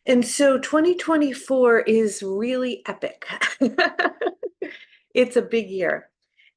And so 2024 is really epic. It's a big year.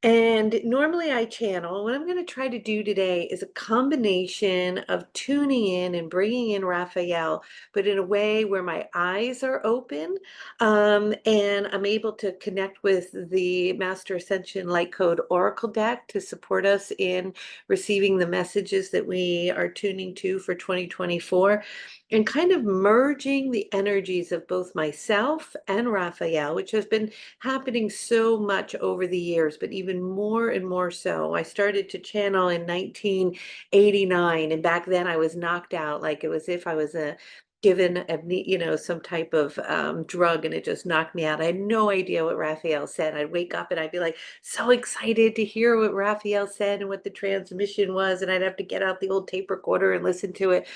And normally I channel. What I'm going to try to do today is a combination of tuning in and bringing in Raphael, but in a way where my eyes are open, and I'm able to connect with the Master Ascension Light Code Oracle deck to support us in receiving the messages that we are tuning to for 2024 and kind of merging the energies of both myself and Raphael, which has been happening so much over the years, but even more and more so. I started to channel in 1989, and back then I was knocked out like it was if I was given some type of drug and it just knocked me out. I had no idea what Raphael said. I'd wake up and I'd be like so excited to hear what Raphael said and what the transmission was, and I'd have to get out the old tape recorder and listen to it.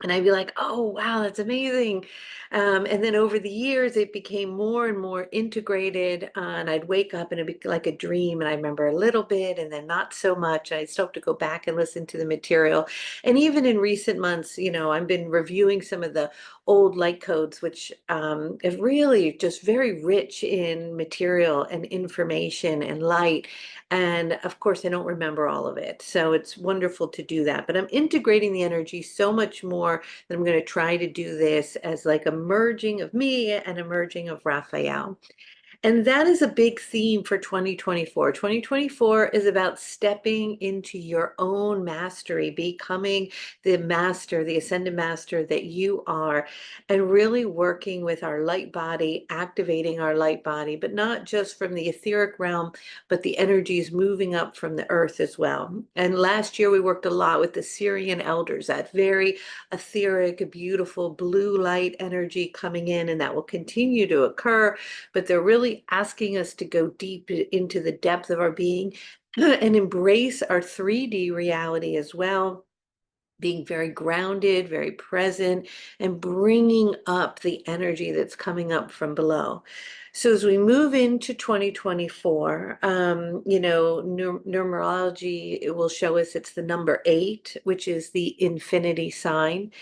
And I'd be like, oh, wow, that's amazing. And then over the years, it became more and more integrated. And I'd wake up and it'd be like a dream. And I remember a little bit and then not so much. I still have to go back and listen to the material. And even in recent months, I've been reviewing some of the old light codes, which is really just very rich in material and information and light. And of course, I don't remember all of it. So it's wonderful to do that. But I'm integrating the energy so much more that I'm going to try to do this as like a merging of me and a merging of Raphael. And that is a big theme for 2024. 2024 is about stepping into your own mastery, becoming the master, the ascended master that you are, and really working with our light body, activating our light body, but not just from the etheric realm, but the energies moving up from the earth as well. And last year we worked a lot with the Syrian elders, that very etheric, beautiful blue light energy coming in, and that will continue to occur, but they're really asking us to go deep into the depth of our being and embrace our 3D reality as well, being very grounded, very present, and bringing up the energy that's coming up from below. So as we move into 2024, numerology, it will show us it's the number 8, which is the infinity sign,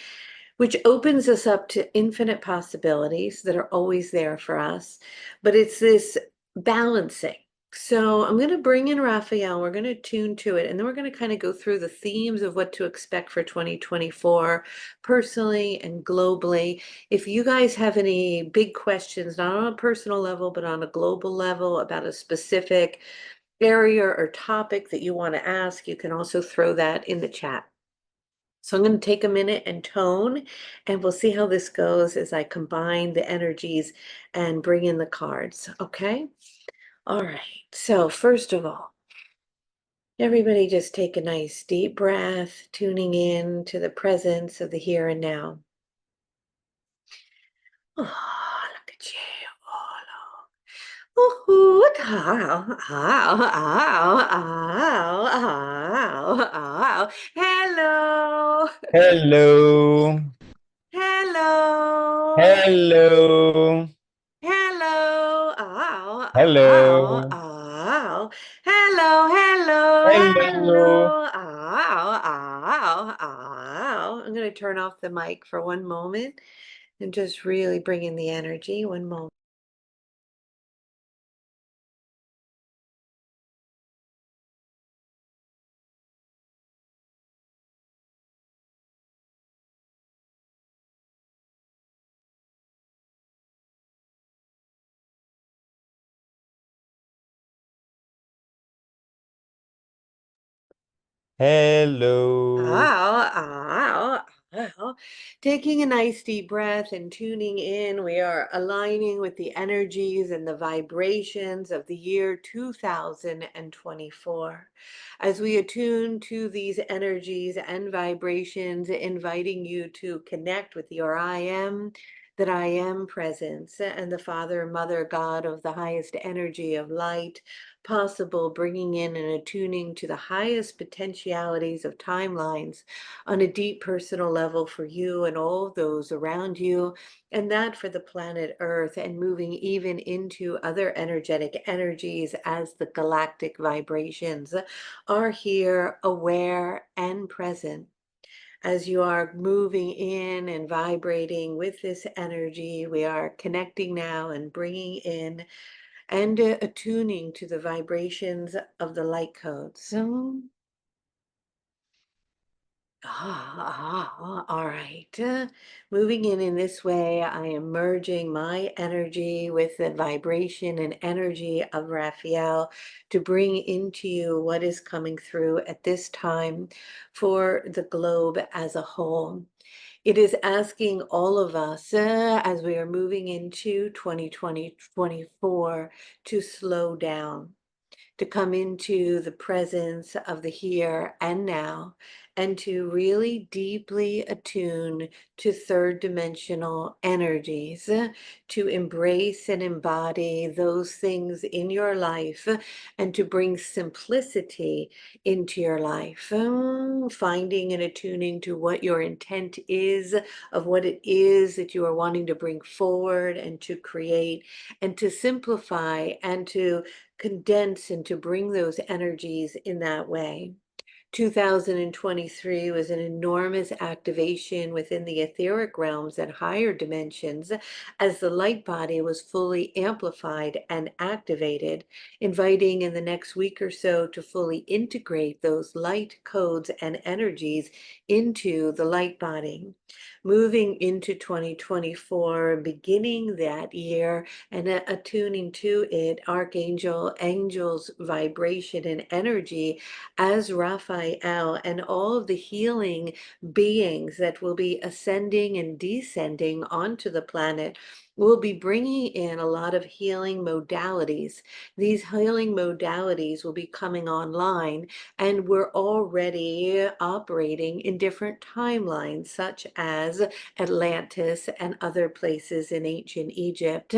which opens us up to infinite possibilities that are always there for us. But it's this balancing. So I'm going to bring in Raphael. We're going to tune to it. And then we're going to kind of go through the themes of what to expect for 2024, personally and globally. If you guys have any big questions, not on a personal level, but on a global level about a specific area or topic that you want to ask, you can also throw that in the chat. So I'm going to take a minute and tone, and we'll see how this goes as I combine the energies and bring in the cards. Okay? All right. So first of all, everybody just take a nice deep breath, tuning in to the presence of the here and now. Oh, look at you. Oh, Ooh, ow, ow, ow, ow, ow, ow. Hello. Hello. Hello. Hello. Hello. Ow, ow, Hello. ow. Hello, hello, Hello. hello. Ow, ow, ow. I'm going to turn off the mic for one moment and just really bring in the energy. One moment. Hello. Ow, ow, ow. Taking a nice deep breath and tuning in, we are aligning with the energies and the vibrations of the year 2024. As we attune to these energies and vibrations, inviting you to connect with your I am, that I am presence, and the Father and Mother God of the highest energy of light possible, bringing in and attuning to the highest potentialities of timelines on a deep personal level for you and all those around you, and that for the planet Earth, and moving even into other energetic energies as the galactic vibrations are here, aware and present. As you are moving in and vibrating with this energy, we are connecting now and bringing in and attuning to the vibrations of the light codes. So, all right. Moving in this way, I am merging my energy with the vibration and energy of Raphael to bring into you what is coming through at this time for the globe as a whole. It is asking all of us as we are moving into 2024 to slow down, to come into the presence of the here and now, and to really deeply attune to third dimensional energies, to embrace and embody those things in your life, and to bring simplicity into your life, finding and attuning to what your intent is, of what it is that you are wanting to bring forward and to create, and to simplify and to condense and to bring those energies in that way. 2023 was an enormous activation within the etheric realms and higher dimensions as the light body was fully amplified and activated, inviting in the next week or so to fully integrate those light codes and energies into the light body. Moving into 2024, beginning that year and attuning to it, angels, vibration and energy as Raphael and all of the healing beings that will be ascending and descending onto the planet will be bringing in a lot of healing modalities. These healing modalities will be coming online, and we're already operating in different timelines, such as Atlantis and other places in ancient Egypt.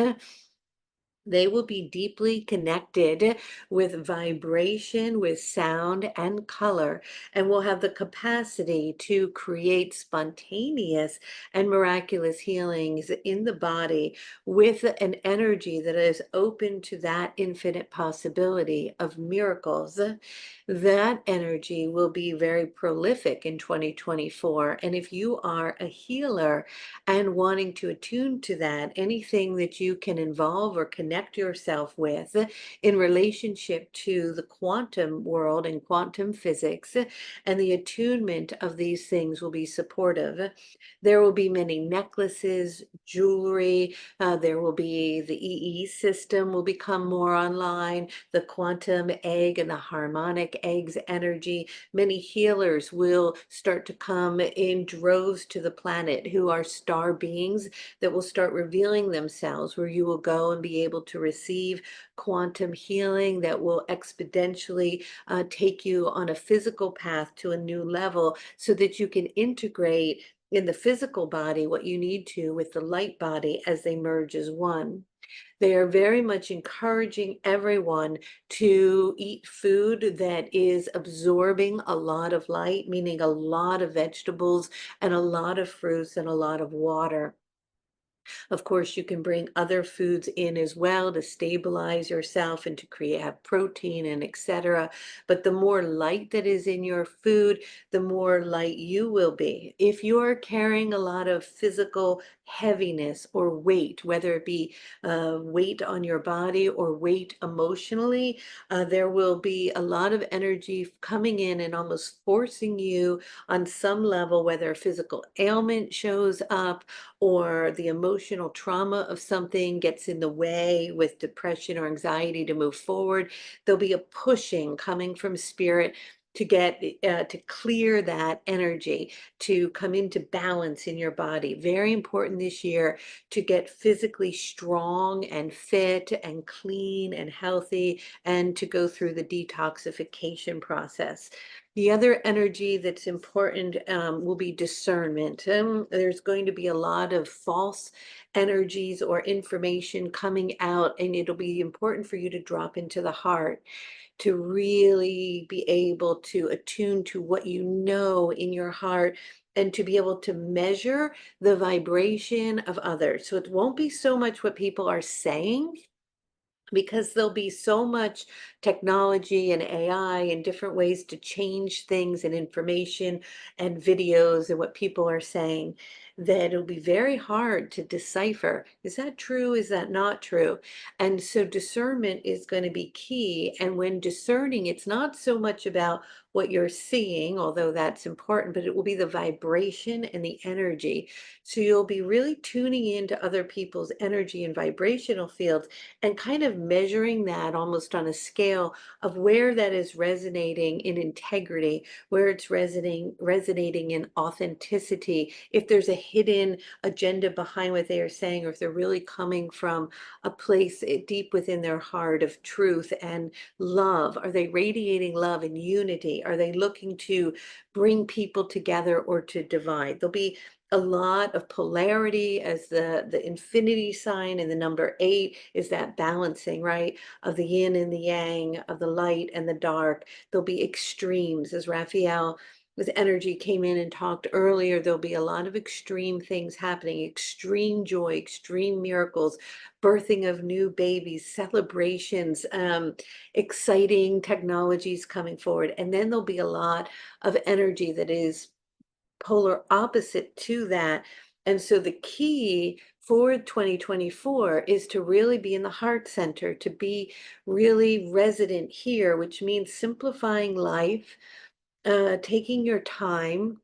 They will be deeply connected with vibration, with sound and color, and will have the capacity to create spontaneous and miraculous healings in the body with an energy that is open to that infinite possibility of miracles. That energy will be very prolific in 2024. And if you are a healer and wanting to attune to that, anything that you can involve or connect yourself with in relationship to the quantum world and quantum physics and the attunement of these things will be supportive. There will be many necklaces, jewelry, there will be the EE system will become more online, the quantum egg and the harmonic eggs energy. Many healers will start to come in droves to the planet who are star beings that will start revealing themselves, where you will go and be able to receive quantum healing that will exponentially take you on a physical path to a new level so that you can integrate in the physical body what you need to with the light body as they merge as one. They are very much encouraging everyone to eat food that is absorbing a lot of light, meaning a lot of vegetables and a lot of fruits and a lot of water. Of course, you can bring other foods in as well to stabilize yourself and to create have protein and etc. But the more light that is in your food, the more light you will be. If you are carrying a lot of physical heaviness or weight, whether it be weight on your body or weight emotionally, there will be a lot of energy coming in and almost forcing you on some level, whether a physical ailment shows up or the emotional trauma of something gets in the way with depression or anxiety to move forward. There'll be a pushing coming from spirit to get to clear that energy, to come into balance in your body. Very important this year to get physically strong and fit and clean and healthy, and to go through the detoxification process. The other energy that's important will be discernment. There's going to be a lot of false energies or information coming out, and it'll be important for you to drop into the heart to really be able to attune to what you know in your heart and to be able to measure the vibration of others. So it won't be so much what people are saying, because there'll be so much technology and AI and different ways to change things and information and videos and what people are saying, that it'll be very hard to decipher. Is that true? Is that not true? And so discernment is going to be key. And when discerning, it's not so much about what you're seeing, although that's important, but it will be the vibration and the energy. So you'll be really tuning into other people's energy and vibrational fields and kind of measuring that almost on a scale of where that is resonating in integrity, where it's resonating in authenticity, if there's a hidden agenda behind what they are saying, or if they're really coming from a place deep within their heart of truth and love. Are they radiating love and unity? Are they looking to bring people together or to divide? There'll be a lot of polarity as the infinity sign, and the number 8 is that balancing, right, of the yin and the yang, of the light and the dark. There'll be extremes, as Raphael with energy came in and talked earlier. There'll be a lot of extreme things happening, extreme joy, extreme miracles, birthing of new babies, celebrations, exciting technologies coming forward. And then there'll be a lot of energy that is polar opposite to that. And so the key for 2024 is to really be in the heart center, to be really resident here, which means simplifying life, taking your time.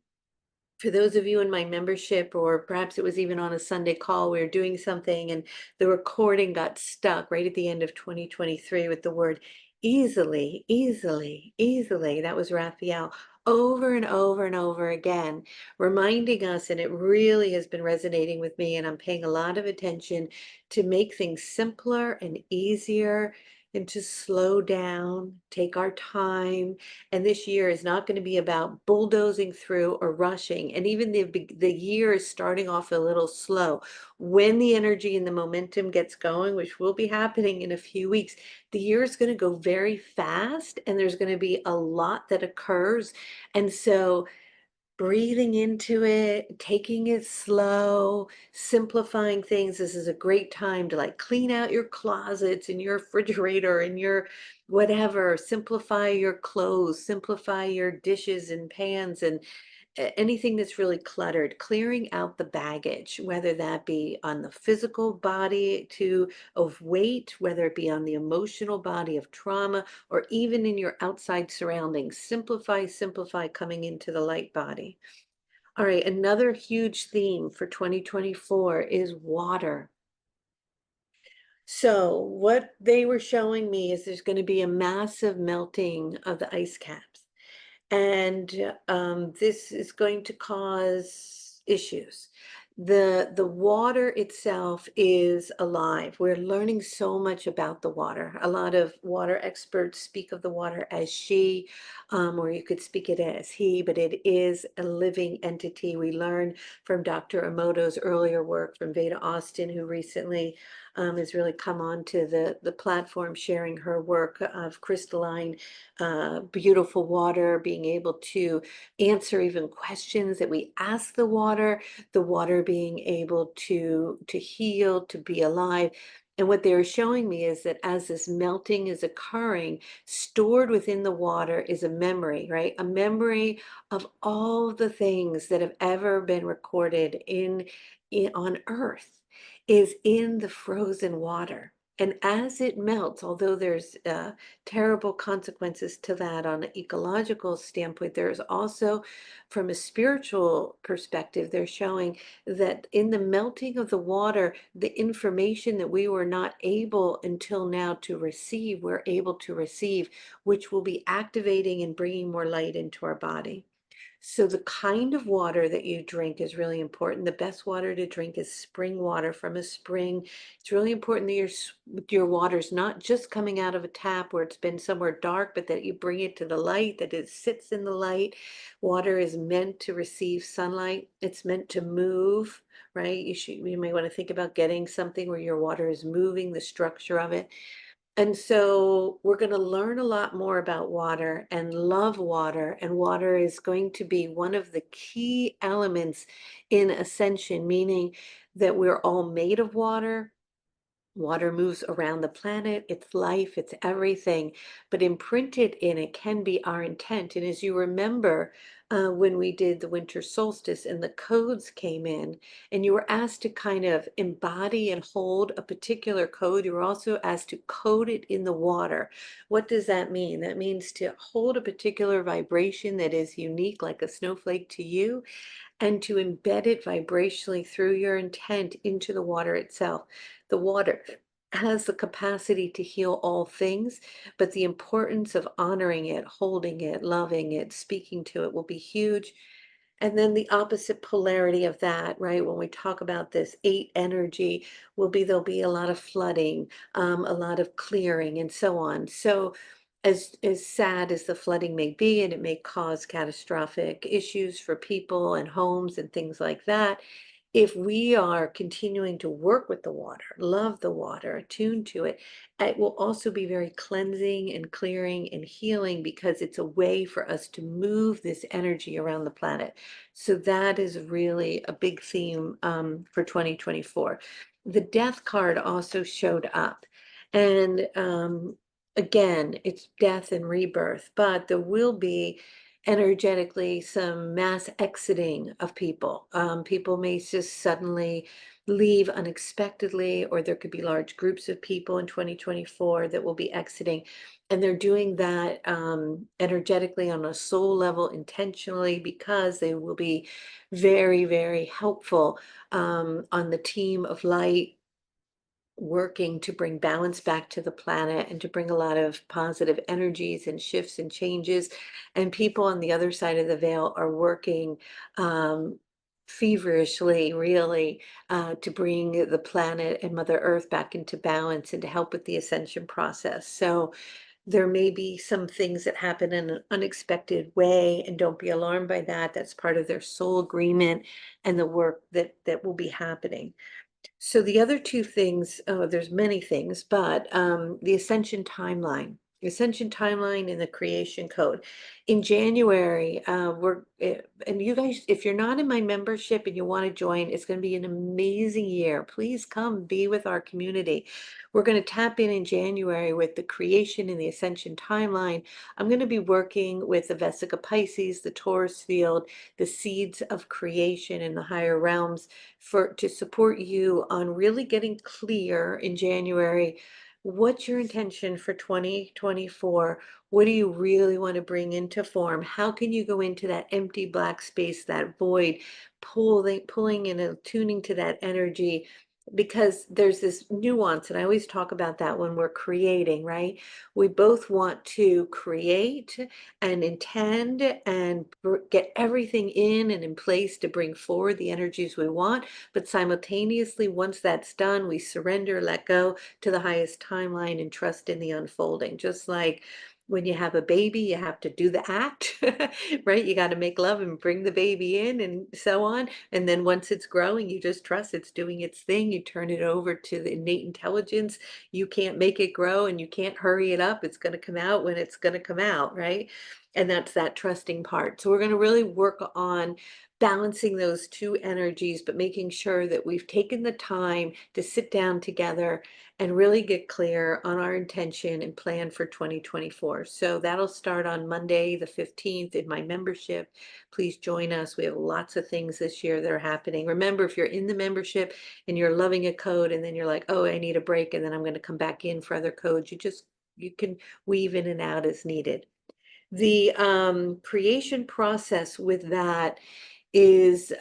For those of you in my membership, or perhaps it was even on a Sunday call, we were doing something and the recording got stuck right at the end of 2023 with the word easily, easily, easily. That was Raphael over and over and over again, reminding us, and it really has been resonating with me, and I'm paying a lot of attention to make things simpler and easier and to slow down, take our time. And this year is not going to be about bulldozing through or rushing. And even the year is starting off a little slow. When the energy and the momentum gets going, which will be happening in a few weeks, the year is going to go very fast, and there's going to be a lot that occurs. And so breathing into it, taking it slow, simplifying things. This is a great time to like clean out your closets and your refrigerator and your whatever, simplify your clothes, simplify your dishes and pans and anything that's really cluttered, clearing out the baggage, whether that be on the physical body to of weight, whether it be on the emotional body of trauma, or even in your outside surroundings. Simplify, simplify, coming into the light body. All right, another huge theme for 2024 is water. So what they were showing me is there's going to be a massive melting of the ice caps. And this is going to cause issues. The water itself is alive. We're learning so much about the water. A lot of water experts speak of the water as she, or you could speak it as he, but it is a living entity. We learn from Dr. Emoto's earlier work, from Veda Austin, who recently has really come on to the platform, sharing her work of crystalline beautiful water, being able to answer even questions that we ask the water being able to heal, to be alive. And what they are showing me is that as this melting is occurring, stored within the water is a memory, right? A memory of all the things that have ever been recorded in on Earth is in the frozen water. And as it melts, although there's terrible consequences to that on an ecological standpoint, there's also, from a spiritual perspective, they're showing that in the melting of the water, the information that we were not able until now to receive, we're able to receive, which will be activating and bringing more light into our body. So the kind of water that you drink is really important. The best water to drink is spring water from a spring. It's really important that your water's not just coming out of a tap where it's been somewhere dark, but that you bring it to the light, that it sits in the light. Water is meant to receive sunlight. It's meant to move, right? You may want to think about getting something where your water is moving, the structure of it. And so we're going to learn a lot more about water and love water. And water is going to be one of the key elements in ascension, meaning that we're all made of water. Water moves around the planet, it's life, it's everything, but imprinted in it can be our intent. And as you remember, when we did the winter solstice and the codes came in, and you were asked to kind of embody and hold a particular code, you were also asked to code it in the water. What does that mean? That means to hold a particular vibration that is unique, like a snowflake to you, and to embed it vibrationally through your intent into the water itself. The water has the capacity to heal all things, but the importance of honoring it, holding it, loving it, speaking to it will be huge. And then the opposite polarity of that, right? When we talk about this eight energy, will be there'll be a lot of flooding, a lot of clearing, and so on. So, as sad as the flooding may be, and it may cause catastrophic issues for people and homes and things like that, if we are continuing to work with the water, love the water, attune to it, it will also be very cleansing and clearing and healing because it's a way for us to move this energy around the planet. So that is really a big theme for 2024. The death card also showed up. And again, it's death and rebirth, but there will be energetically some mass exiting of people. People may just suddenly leave unexpectedly, or there could be large groups of people in 2024 that will be exiting. And they're doing that energetically on a soul level intentionally because they will be very, very helpful on the team of light working to bring balance back to the planet and to bring a lot of positive energies and shifts and changes. And people on the other side of the veil are working um, feverishly, really, to bring the planet and Mother Earth back into balance and to help with the ascension process. So there may be some things that happen in an unexpected way, and don't be alarmed by that. That's part of their soul agreement and the work that will be happening. So the other two things, there's many things, but the Ascension timeline and the creation code. In January, and you guys, if you're not in my membership and you want to join, it's going to be an amazing year. Please come be with our community. We're going to tap in January with the creation and the Ascension timeline. I'm going to be working with the Vesica Pisces, the Taurus field, the seeds of creation in the higher realms to support you on really getting clear in January. What's your intention for 2024? What do you really want to bring into form? How can you go into that empty black space, that void, pulling and attuning to that energy? Because there's this nuance, and I always talk about that when we're creating, right? We both want to create and intend and get everything in place to bring forward the energies we want. But simultaneously, once that's done, we surrender, let go to the highest timeline and trust in the unfolding. Just like when you have a baby, you have to do the act, right? You got to make love and bring the baby in and so on. And then once it's growing, you just trust it's doing its thing. You turn it over to the innate intelligence. You can't make it grow and you can't hurry it up. It's going to come out when it's going to come out, right? And that's that trusting part. So we're going to really work on balancing those two energies, but making sure that we've taken the time to sit down together and really get clear on our intention and plan for 2024. So that'll start on Monday, the 15th in my membership. Please join us. We have lots of things this year that are happening. Remember, if you're in the membership and you're loving a code and then you're like, oh, I need a break, and then I'm going to come back in for other codes, you can weave in and out as needed. The creation process with that is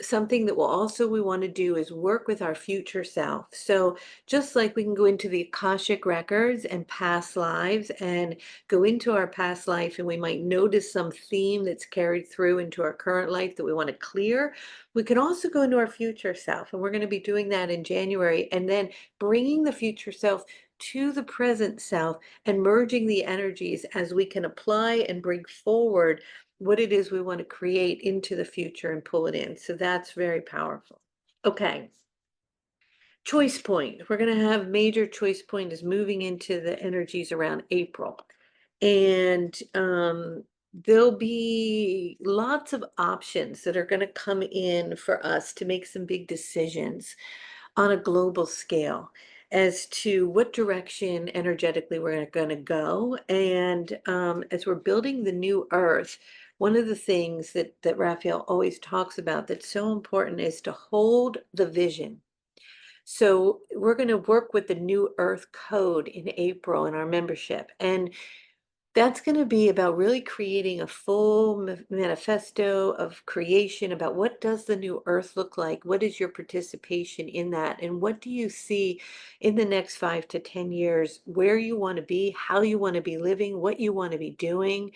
something that we want to do is work with our future self. So just like we can go into the Akashic records and past lives and go into our past life, and we might notice some theme that's carried through into our current life that we want to clear, we can also go into our future self. And we're going to be doing that in January, and then bringing the future self to the present self and merging the energies as we can apply and bring forward what it is we want to create into the future and pull it in. So that's very powerful. Okay. Choice point. We're going to have major choice point is moving into the energies around April. And there'll be lots of options that are going to come in for us to make some big decisions on a global scale. as to what direction energetically we're going to go. And as we're building the new earth, one of the things that Raphael always talks about that's so important is to hold the vision. So we're going to work with the New Earth Code in April in our membership. And that's going to be about really creating a full manifesto of creation about what does the new earth look like? What is your participation in that? And what do you see in the next 5 to 10 years, where you want to be, how you want to be living, what you want to be doing?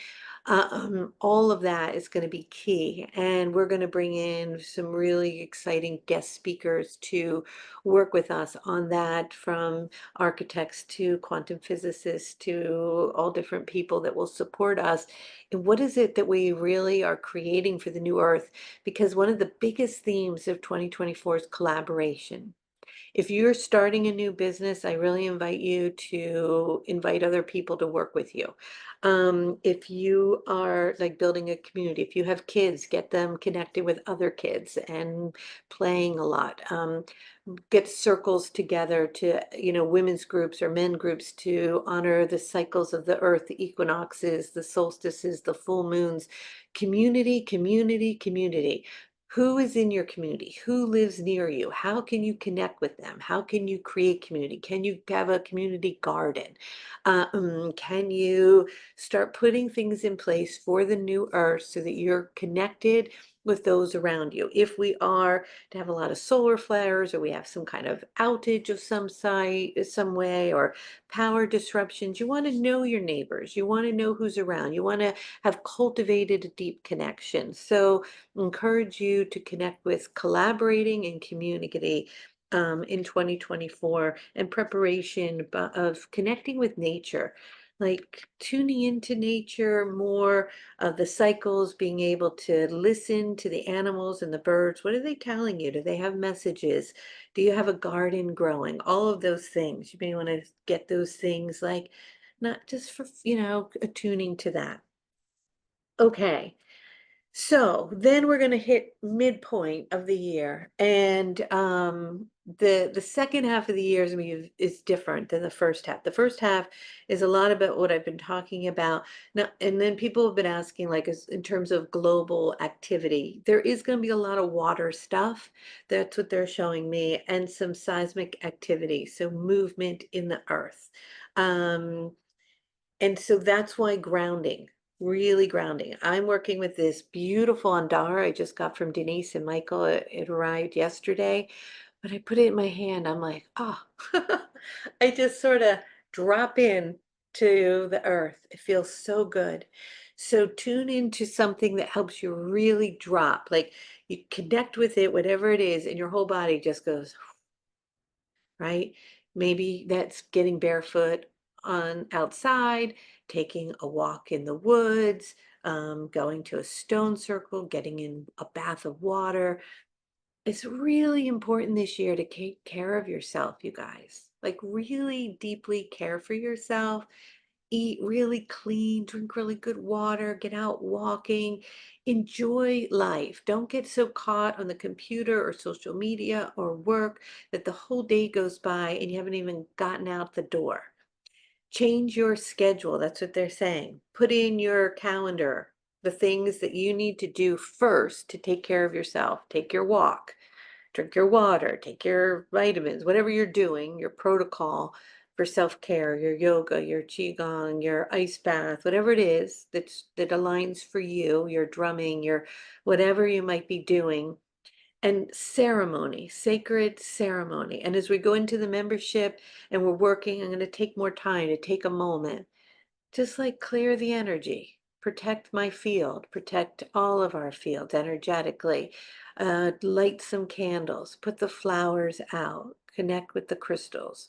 All of that is going to be key. And we're going to bring in some really exciting guest speakers to work with us on that, from architects to quantum physicists to all different people that will support us. And what is it that we really are creating for the new earth? Because one of the biggest themes of 2024 is collaboration. If you're starting a new business, I really invite you to invite other people to work with you. If you are like building a community, if you have kids, get them connected with other kids and playing a lot. Get circles together to, women's groups or men groups to honor the cycles of the earth, the equinoxes, the solstices, the full moons. Community, community, community. Who is in your community? Who lives near you? How can you connect with them? How can you create community? Can you have a community garden? Can you start putting things in place for the new earth so that you're connected with those around you? If we are to have a lot of solar flares, or we have some kind of outage of some way, or power disruptions, you want to know your neighbors. You want to know who's around. You want to have cultivated a deep connection. So encourage you to connect with collaborating and community in 2024, and preparation of connecting with nature, like tuning into nature more, of the cycles, being able to listen to the animals and the birds. What are they telling you? Do they have messages? Do you have a garden growing? All of those things. You may want to get those things, like, not just for, attuning to that. Okay. So then we're going to hit midpoint of the year, and the second half of the year is different than the first half. The first half is a lot about what I've been talking about now, and then people have been asking, like, in terms of global activity, there is going to be a lot of water stuff. That's what they're showing me, and some seismic activity, so movement in the earth. Um, and so that's why grounding, really grounding. I'm working with this beautiful andar I just got from Denise and Michael. It arrived yesterday, but I put it in my hand. I'm like, oh, I just sort of drop in to the earth. It feels so good. So tune into something that helps you really drop, like you connect with it, whatever it is, and your whole body just goes, right? Maybe that's getting barefoot on outside, taking a walk in the woods, going to a stone circle, getting in a bath of water. It's really important this year to take care of yourself, you guys. Like, really deeply care for yourself. Eat really clean, drink really good water, get out walking, enjoy life. Don't get so caught on the computer or social media or work that the whole day goes by and you haven't even gotten out the door. Change your schedule. That's what they're saying. Put in your calendar the things that you need to do first to take care of yourself. Take your walk, drink your water, take your vitamins, whatever you're doing, your protocol for self-care, your yoga, your qigong, your ice bath, whatever it is that aligns for you, your drumming, your whatever you might be doing. And ceremony, sacred ceremony. And as we go into the membership and we're working, I'm going to take more time to take a moment, just like clear the energy, protect my field, protect all of our fields energetically, light some candles, put the flowers out, connect with the crystals.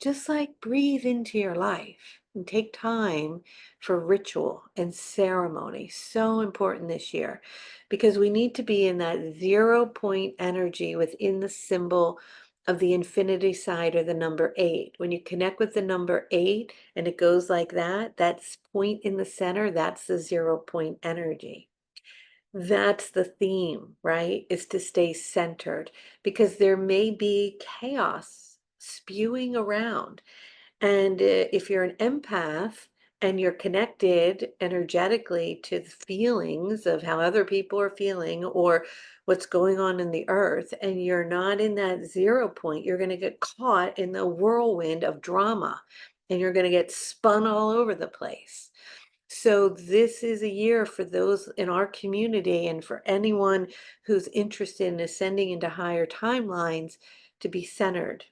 Just like breathe into your life and take time for ritual and ceremony. So important this year, because we need to be in that 0 point energy within the symbol of the infinity side, or the number 8. When you connect with the number 8 and it goes like that, that's point in the center, that's the 0 point energy. That's the theme, right? Is to stay centered, because there may be chaos spewing around. And if you're an empath and you're connected energetically to the feelings of how other people are feeling or what's going on in the earth, and you're not in that 0 point, you're going to get caught in the whirlwind of drama and you're going to get spun all over the place. So this is a year for those in our community and for anyone who's interested in ascending into higher timelines to be centered.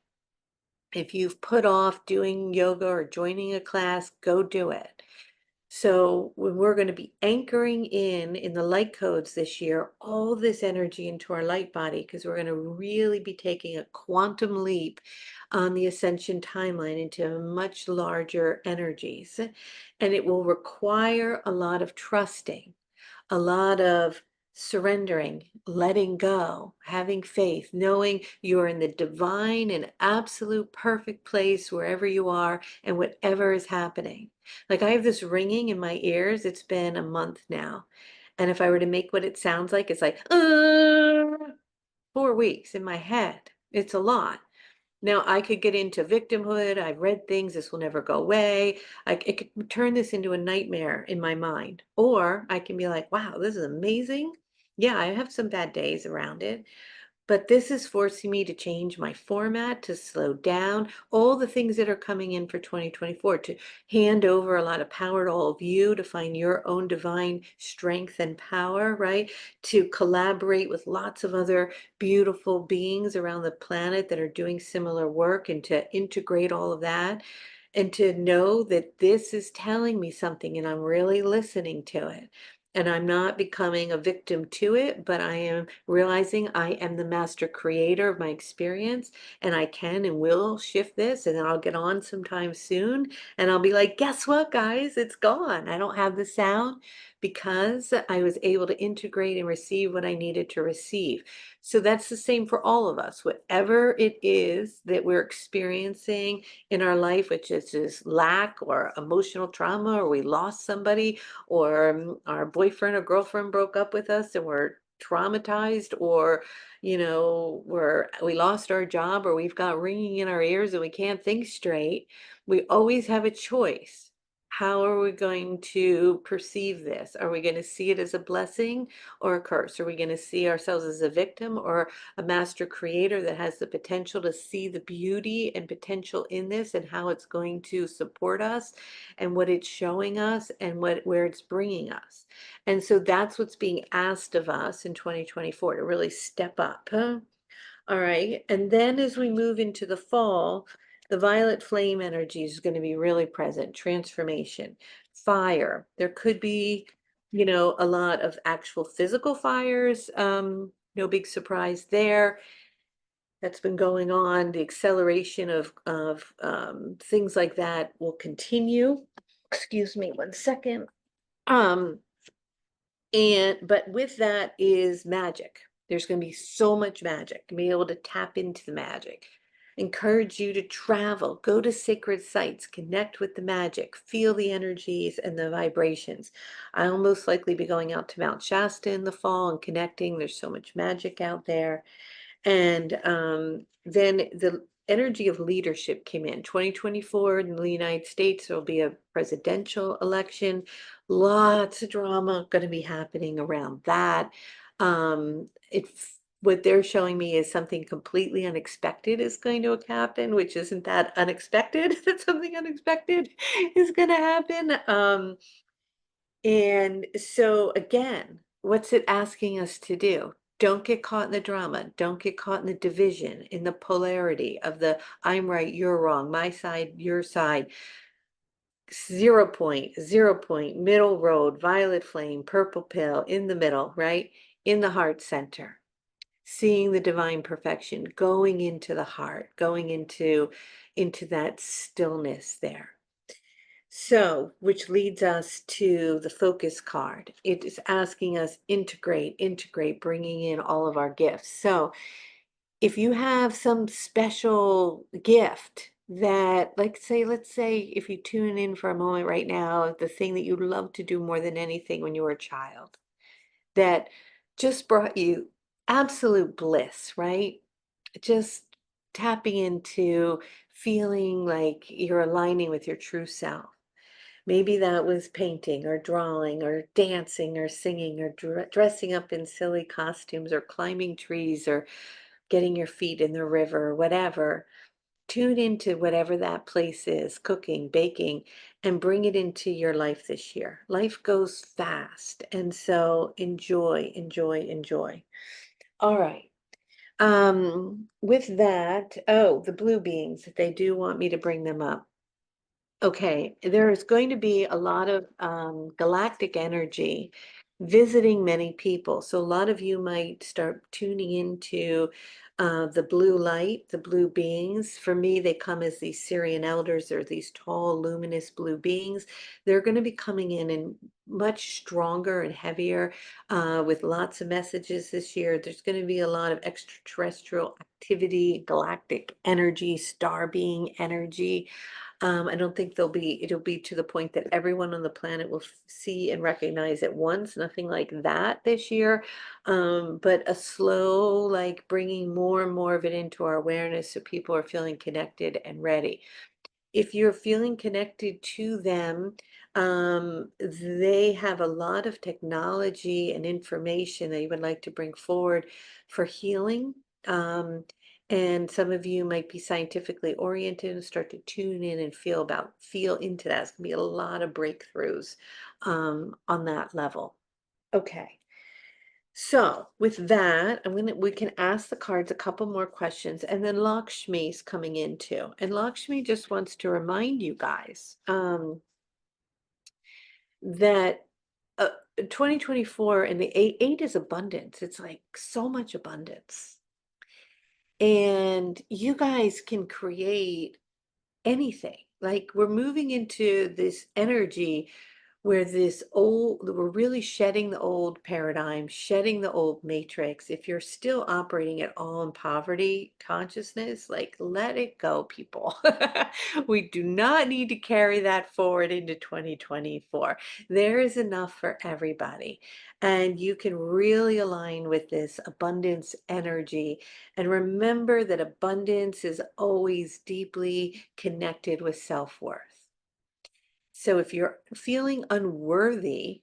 If you've put off doing yoga or joining a class, go do it. So when we're going to be anchoring in the light codes this year, all this energy into our light body, because we're going to really be taking a quantum leap on the ascension timeline into much larger energies. And it will require a lot of trusting, a lot of surrendering, letting go, having faith, knowing you're in the divine and absolute perfect place wherever you are and whatever is happening. Like I have this ringing in my ears. It's been a month now. And if I were to make what it sounds like, it's like, 4 weeks in my head. It's a lot. Now, I could get into victimhood. I've read things, this will never go away. It could turn this into a nightmare in my mind. Or I can be like, wow, this is amazing. Yeah, I have some bad days around it. But this is forcing me to change my format, to slow down, all the things that are coming in for 2024, to hand over a lot of power to all of you, to find your own divine strength and power, right? To collaborate with lots of other beautiful beings around the planet that are doing similar work and to integrate all of that. And to know that this is telling me something and I'm really listening to it. And I'm not becoming a victim to it, but I am realizing I am the master creator of my experience and I can and will shift this. And then I'll get on sometime soon and I'll be like, guess what, guys? It's gone. I don't have the sound because I was able to integrate and receive what I needed to receive. So that's the same for all of us. Whatever it is that we're experiencing in our life, which is just lack or emotional trauma, or we lost somebody, or our boyfriend or girlfriend broke up with us and we're traumatized, or we lost our job, or we've got ringing in our ears and we can't think straight. We always have a choice. How are we going to perceive this? Are we going to see it as a blessing or a curse? Are we going to see ourselves as a victim or a master creator that has the potential to see the beauty and potential in this and how it's going to support us and what it's showing us and where it's bringing us? And so that's what's being asked of us in 2024, to really step up. Huh? All right. And then as we move into the fall, the violet flame energy is going to be really present. Transformation, fire. There could be, a lot of actual physical fires. No big surprise there. That's been going on. The acceleration of things like that will continue. Excuse me 1 second. Um, but with that is magic. There's going to be so much magic, be able to tap into the magic. Encourage you to travel, go to sacred sites, connect with the magic, feel the energies and the vibrations. I'll most likely be going out to Mount Shasta in the fall and connecting. There's so much magic out there. And then the energy of leadership came in. 2024 in the United States, there will be a presidential election. Lots of drama going to be happening around that. What they're showing me is something completely unexpected is going to happen, which isn't that unexpected that something unexpected is going to happen. And so again, what's it asking us to do? Don't get caught in the drama. Don't get caught in the division, in the polarity of the I'm right, you're wrong, my side, your side. 0 point, 0 point, middle road, violet flame, purple pill, in the middle, right? In the heart center. Seeing the divine perfection, going into the heart, going into that stillness there. So, which leads us to the focus card. It is asking us integrate, bringing in all of our gifts. So, if you have some special gift that, let's say, if you tune in for a moment right now, the thing that you love to do more than anything when you were a child, that just brought you absolute bliss, right? Just tapping into feeling like you're aligning with your true self. Maybe that was painting or drawing or dancing or singing or dressing up in silly costumes or climbing trees or getting your feet in the river or whatever. Tune into whatever that place is, cooking, baking, and bring it into your life this year. Life goes fast, and so enjoy, enjoy, enjoy. All right. With that, oh, the blue beings, they do want me to bring them up. Okay, there's going to be a lot of galactic energy visiting many people. So a lot of you might start tuning into the blue light, the blue beings. For me, they come as these Syrian elders. They're these tall, luminous blue beings. They're going to be coming in and much stronger and heavier with lots of messages this year. There's going to be a lot of extraterrestrial activity, galactic energy, star being energy. I don't think it'll be to the point that everyone on the planet will see and recognize at once, nothing like that this year. But a slow, like bringing more and more of it into our awareness so people are feeling connected and ready. If you're feeling connected to them, they have a lot of technology and information that you would like to bring forward for healing. Um, and some of you might be scientifically oriented and start to tune in and feel into that. It's gonna be a lot of breakthroughs on that level. Okay. So with that, we can ask the cards a couple more questions, and then Lakshmi's coming in too. And Lakshmi just wants to remind you guys that uh, 2024 and the eight is abundance. It's like so much abundance. And you guys can create anything. Like we're moving into this energy where we're really shedding the old paradigm, shedding the old matrix. If you're still operating at all in poverty consciousness, like let it go, people. We do not need to carry that forward into 2024. There is enough for everybody. And you can really align with this abundance energy. And remember that abundance is always deeply connected with self-worth. So if you're feeling unworthy,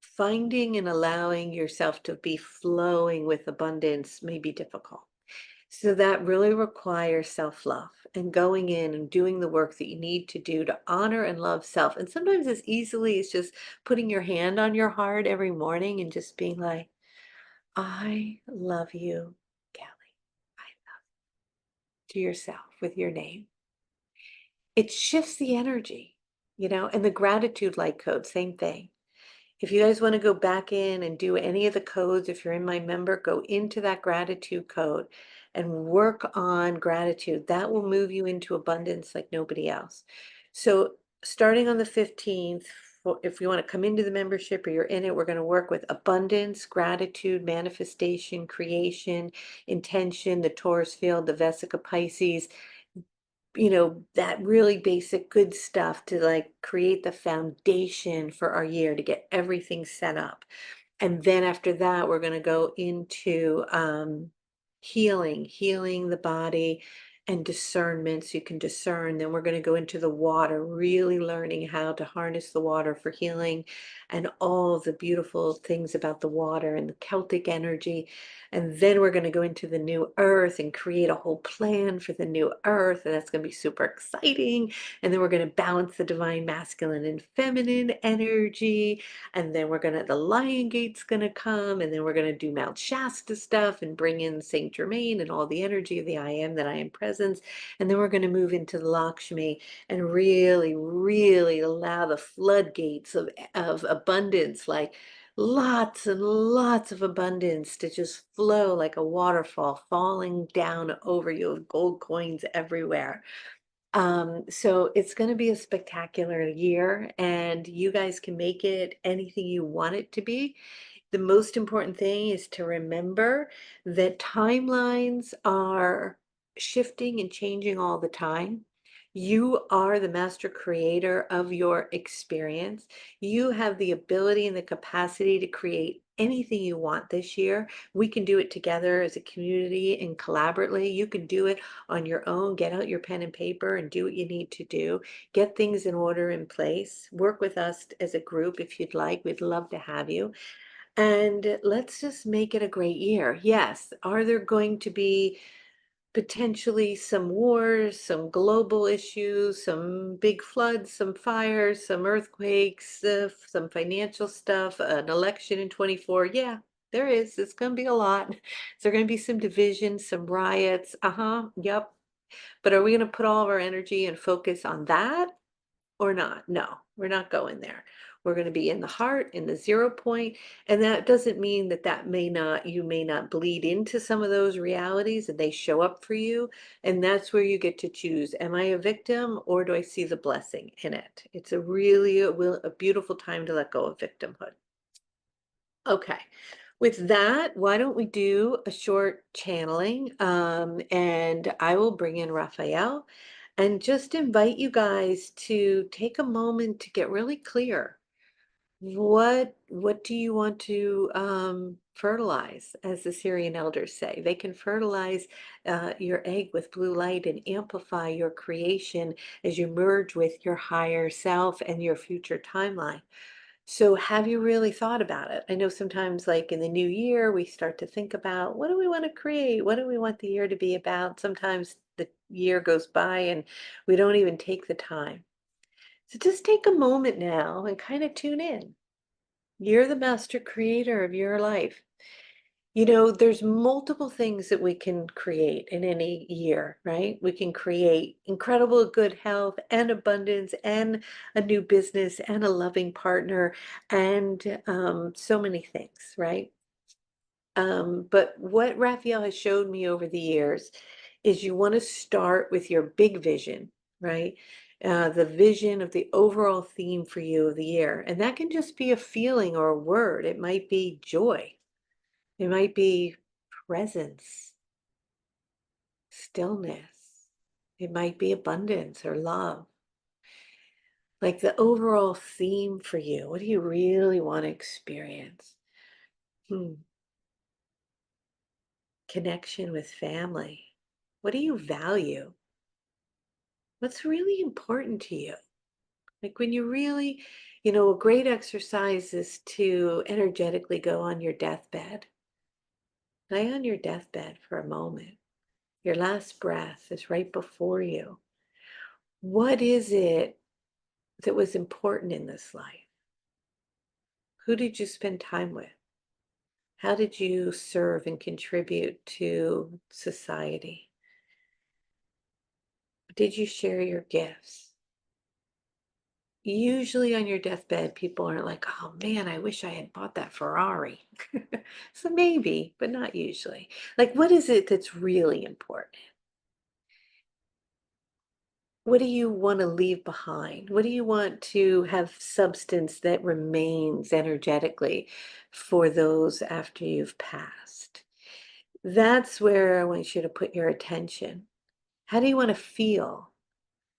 finding and allowing yourself to be flowing with abundance may be difficult. So that really requires self-love and going in and doing the work that you need to do to honor and love self. And sometimes as easily as just putting your hand on your heart every morning and just being like, I love you, Kelly. I love you, to yourself with your name. It shifts the energy, and the gratitude light code, same thing. If you guys want to go back in and do any of the codes, if you're in my member, go into that gratitude code and work on gratitude. That will move you into abundance like nobody else. So starting on the 15th, if you want to come into the membership or you're in it, we're going to work with abundance, gratitude, manifestation, creation, intention, the Taurus field, the Vesica Pisces, that really basic good stuff to like create the foundation for our year to get everything set up. And then after that, we're going to go into healing the body and discernment so you can discern. Then we're going to go into the water, really learning how to harness the water for healing and all of the beautiful things about the water and the Celtic energy. And then we're going to go into the new earth and create a whole plan for the new earth. And that's going to be super exciting. And then we're going to balance the divine masculine and feminine energy. And then the Lion Gate's gonna come, and then we're gonna do Mount Shasta stuff and bring in Saint Germain and all the energy of the I am that I am presence. And then we're gonna move into the Lakshmi and really, really allow the floodgates of abundance, like lots and lots of abundance to just flow like a waterfall falling down over you of gold coins everywhere. So it's going to be a spectacular year, and you guys can make it anything you want it to be. The most important thing is to remember that timelines are shifting and changing all the time. You are the master creator of your experience. You have the ability and the capacity to create anything you want this year. We can do it together as a community and collaboratively. You can do it on your own. Get out your pen and paper and do what you need to do. Get things in order in place. Work with us as a group if you'd like. We'd love to have you. And let's just make it a great year. Yes, are there going to be potentially some wars, some global issues, some big floods, some fires, some earthquakes, some financial stuff, an election in 24? Yeah, there is. It's going to be a lot. Is there going to be some division, some riots? Uh-huh. Yep. But are we going to put all of our energy and focus on that? Or not. No, we're not going there. We're going to be in the heart, in the 0 point. And that doesn't mean that you may not bleed into some of those realities and they show up for you. And that's where you get to choose. Am I a victim or do I see the blessing in it? It's a really a beautiful time to let go of victimhood. Okay. With that, why don't we do a short channeling? And I will bring in Raphael and just invite you guys to take a moment to get really clear. What do you want to fertilize, as the Syrian elders say? They can fertilize your egg with blue light and amplify your creation as you merge with your higher self and your future timeline. So have you really thought about it? I know sometimes like in the new year, we start to think about what do we want to create? What do we want the year to be about? Sometimes the year goes by and we don't even take the time. So just take a moment now and kind of tune in. You're the master creator of your life. You know, there's multiple things that we can create in any year, right? We can create incredible good health and abundance and a new business and a loving partner and so many things, right? But what Raphael has showed me over the years is you want to start with your big vision, right? The vision of the overall theme for you of the year. And that can just be a feeling or a word. It might be joy. It might be presence, stillness. It might be abundance or love. Like the overall theme for you. What do you really want to experience? Hmm. Connection with family. What do you value? What's really important to you? Like when you really, a great exercise is to energetically go on your deathbed. Lay on your deathbed for a moment. Your last breath is right before you. What is it that was important in this life? Who did you spend time with? How did you serve and contribute to society? Did you share your gifts? Usually on your deathbed, people aren't like, oh man, I wish I had bought that Ferrari. So maybe, but not usually. Like, what is it that's really important? What do you want to leave behind? What do you want to have substance that remains energetically for those after you've passed? That's where I want you to put your attention. How do you want to feel?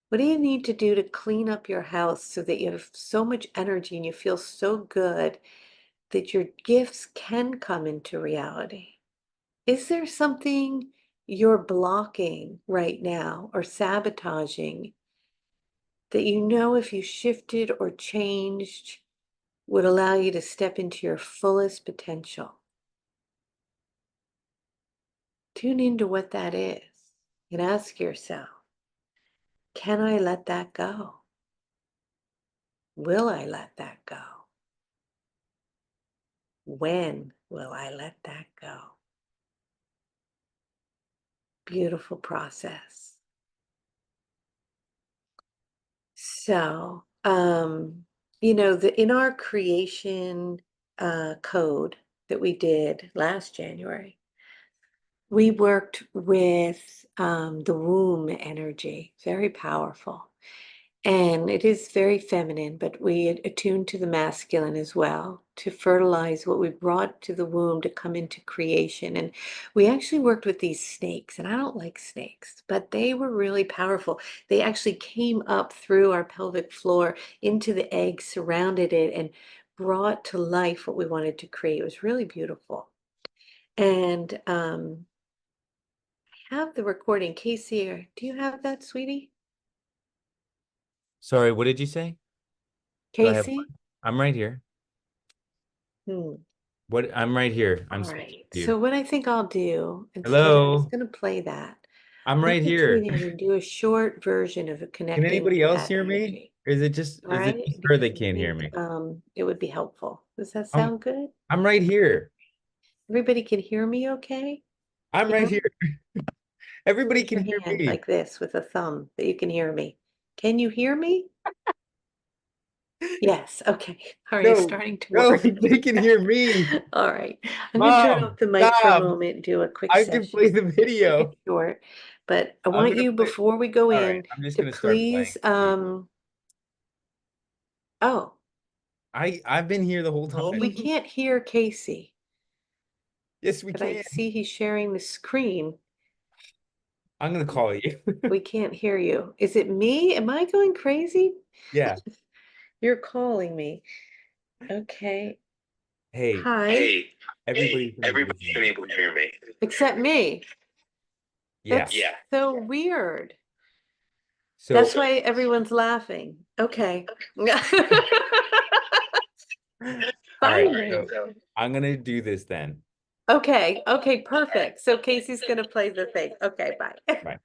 What do you need to do to clean up your house so that you have so much energy and you feel so good that your gifts can come into reality? Is there something you're blocking right now or sabotaging that you know if you shifted or changed would allow you to step into your fullest potential? Tune into what that is and ask yourself, can I let that go? Will I let that go? When will I let that go? Beautiful process. So, in our creation code that we did last January, we worked with the womb energy, very powerful. And it is very feminine, but we attune to the masculine as well to fertilize what we brought to the womb to come into creation. And we actually worked with these snakes, and I don't like snakes, but they were really powerful. They actually came up through our pelvic floor into the egg, surrounded it, and brought to life what we wanted to create. It was really beautiful. And I have the recording. Casey, do you have that, sweetie? Sorry, what did you say? Do I have Casey? one? I'm right here. Hmm. What? I'm right here. I'm All speaking right. to you. So what I think I'll do instead of just Hello. going to play that, I'm I'm right going to tune here. in and do a short version of it Can connecting anybody to else that hear me? energy. Or All is it right? just her Because that I can't hear think me? it would be helpful. Does that I'm sound good? I'm right here. Everybody can hear me okay? I'm right Hear here. me? Everybody Raise can your hear hand me. like this with a thumb that you can hear me. Can you hear me? Yes. Okay. All right. No, Starting to no, work. they can hear me. All right. I'm going to turn off Mom, the mic for a stop. moment and do a quick I can session. play the Keep it video. short. But I I'm want gonna you, play. before we go All right, in, I'm just to gonna start playing. please, oh, I've been here the whole we time. can't hear Casey, Yes, we but I can. see he's sharing the screen. I'm gonna call you. We can't hear you. Is it me? Am I going crazy? Yeah. You're calling me. Okay. Hey, Hi. Hey, everybody's been able to everybody's hear been me. able to hear me. Except me. Yeah. That's so weird. That's So, why everyone's laughing. Okay. all right. Finally. So I'm gonna do this then. Okay. Okay. Perfect. So Casey's going to play the thing. Okay. Bye. Bye.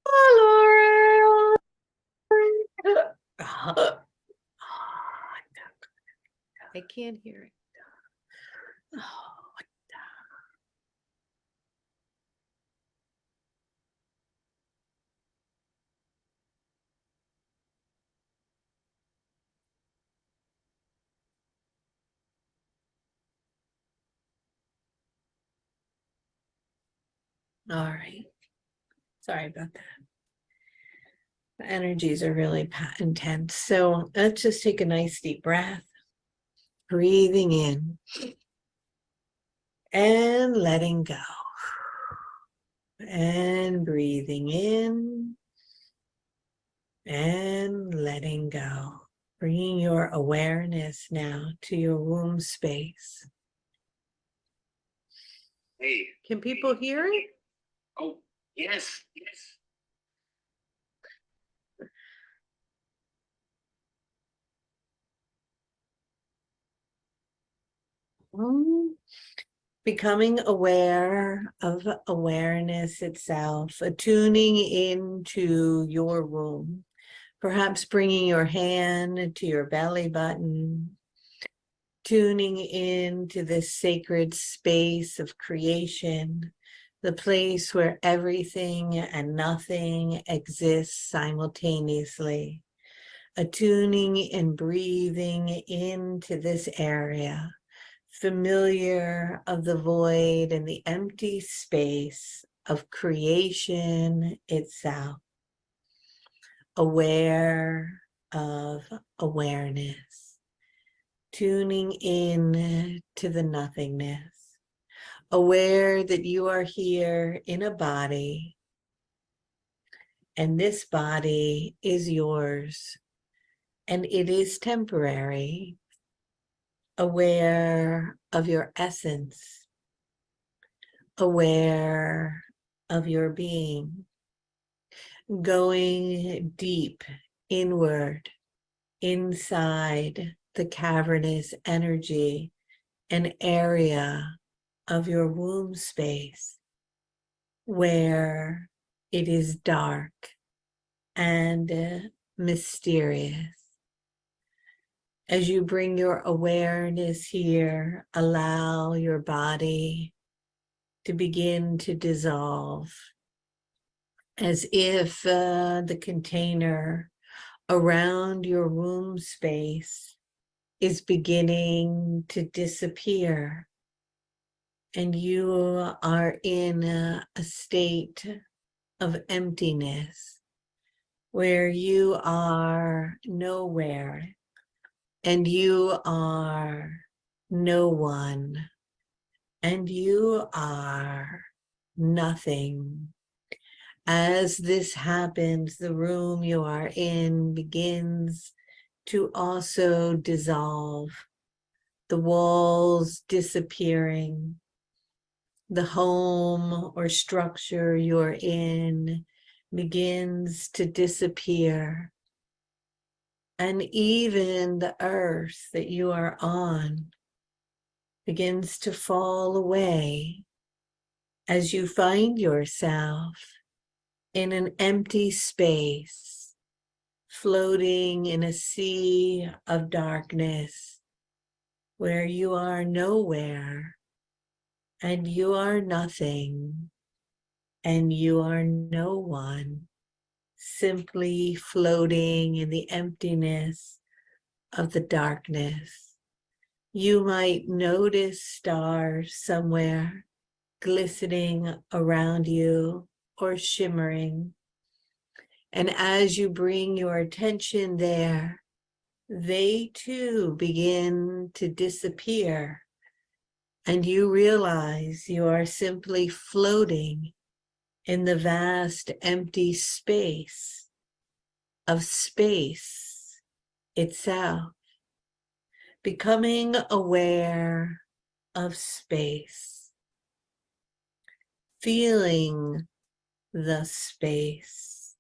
Hi, Laura. I can't hear it. All right. Sorry about that. The energies are really intense. So let's just take a nice deep breath, breathing in and letting go, and breathing in and letting go. Bringing your awareness now to your womb space. Hey. Can people hear it? Oh, yes, yes. Becoming aware of awareness itself, attuning into your womb, perhaps bringing your hand to your belly button, tuning into this sacred space of creation, the place where everything and nothing exists simultaneously, attuning and breathing into this area, familiar of the void and the empty space of creation itself, aware of awareness, tuning in to the nothingness, aware that you are here in a body and this body is yours and it is temporary, aware of your essence, aware of your being, going deep inward, inside the cavernous energy and area of your womb space, where it is dark and mysterious. As you bring your awareness here, allow your body to begin to dissolve, as if the container around your womb space is beginning to disappear, and you are in a state of emptiness where you are nowhere and you are no one and you are nothing. As this happens, the room you are in begins to also dissolve, the walls disappearing, the home or structure you're in begins to disappear, and even the earth that you are on begins to fall away as you find yourself in an empty space, floating in a sea of darkness where you are nowhere and you are nothing and you are no one, simply floating in the emptiness of the darkness. You might notice stars somewhere glistening around you or shimmering. And as you bring your attention there, they too begin to disappear. And you realize you are simply floating in the vast empty space of space itself, becoming aware of space, feeling the space,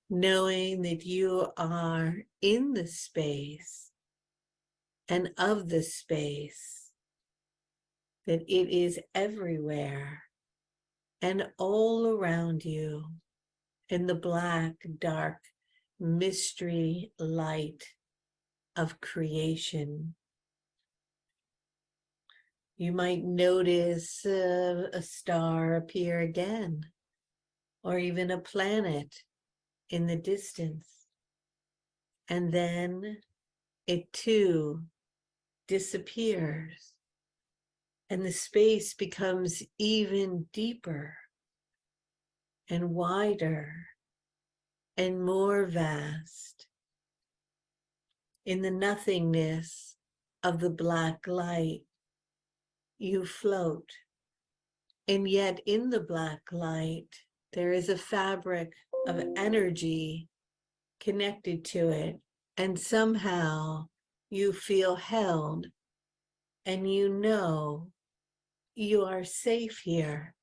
knowing that you are in the space and of the space, that it is everywhere and all around you in the black, dark, mystery light of creation. You might notice a star appear again, or even a planet in the distance. And then it too disappears, and the space becomes even deeper and wider and more vast. In the nothingness of the black light, you float. And yet in the black light, there is a fabric of energy connected to it. And somehow you feel held, and you know you are safe here,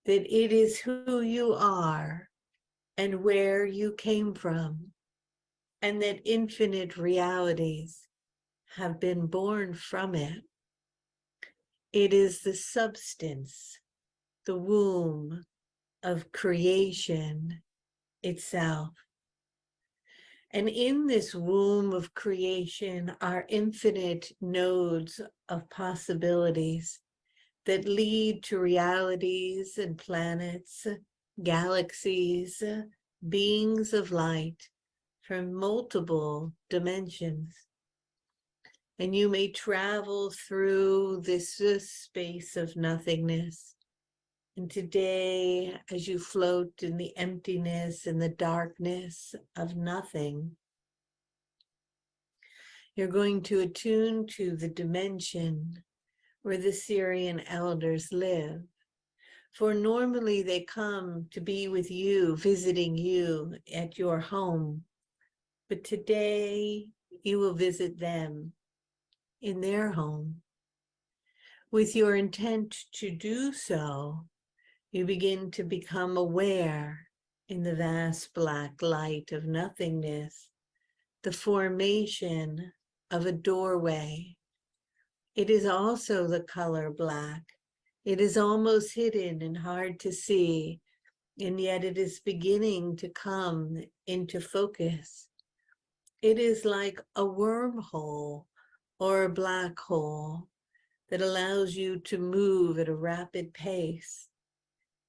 that it is who you are and where you came from, and that infinite realities have been born from it. It is the substance, the womb of creation itself. And in this womb of creation are infinite nodes of possibilities that lead to realities and planets, galaxies, beings of light from multiple dimensions. And you may travel through this space of nothingness. And today, as you float in the emptiness and the darkness of nothing, you're going to attune to the dimension where the Syrian elders live. For normally they come to be with you, visiting you at your home. But today you will visit them in their home. With your intent to do so, you begin to become aware in the vast black light of nothingness, the formation of a doorway. It is also the color black. It is almost hidden and hard to see, and yet it is beginning to come into focus. It is like a wormhole or a black hole that allows you to move at a rapid pace.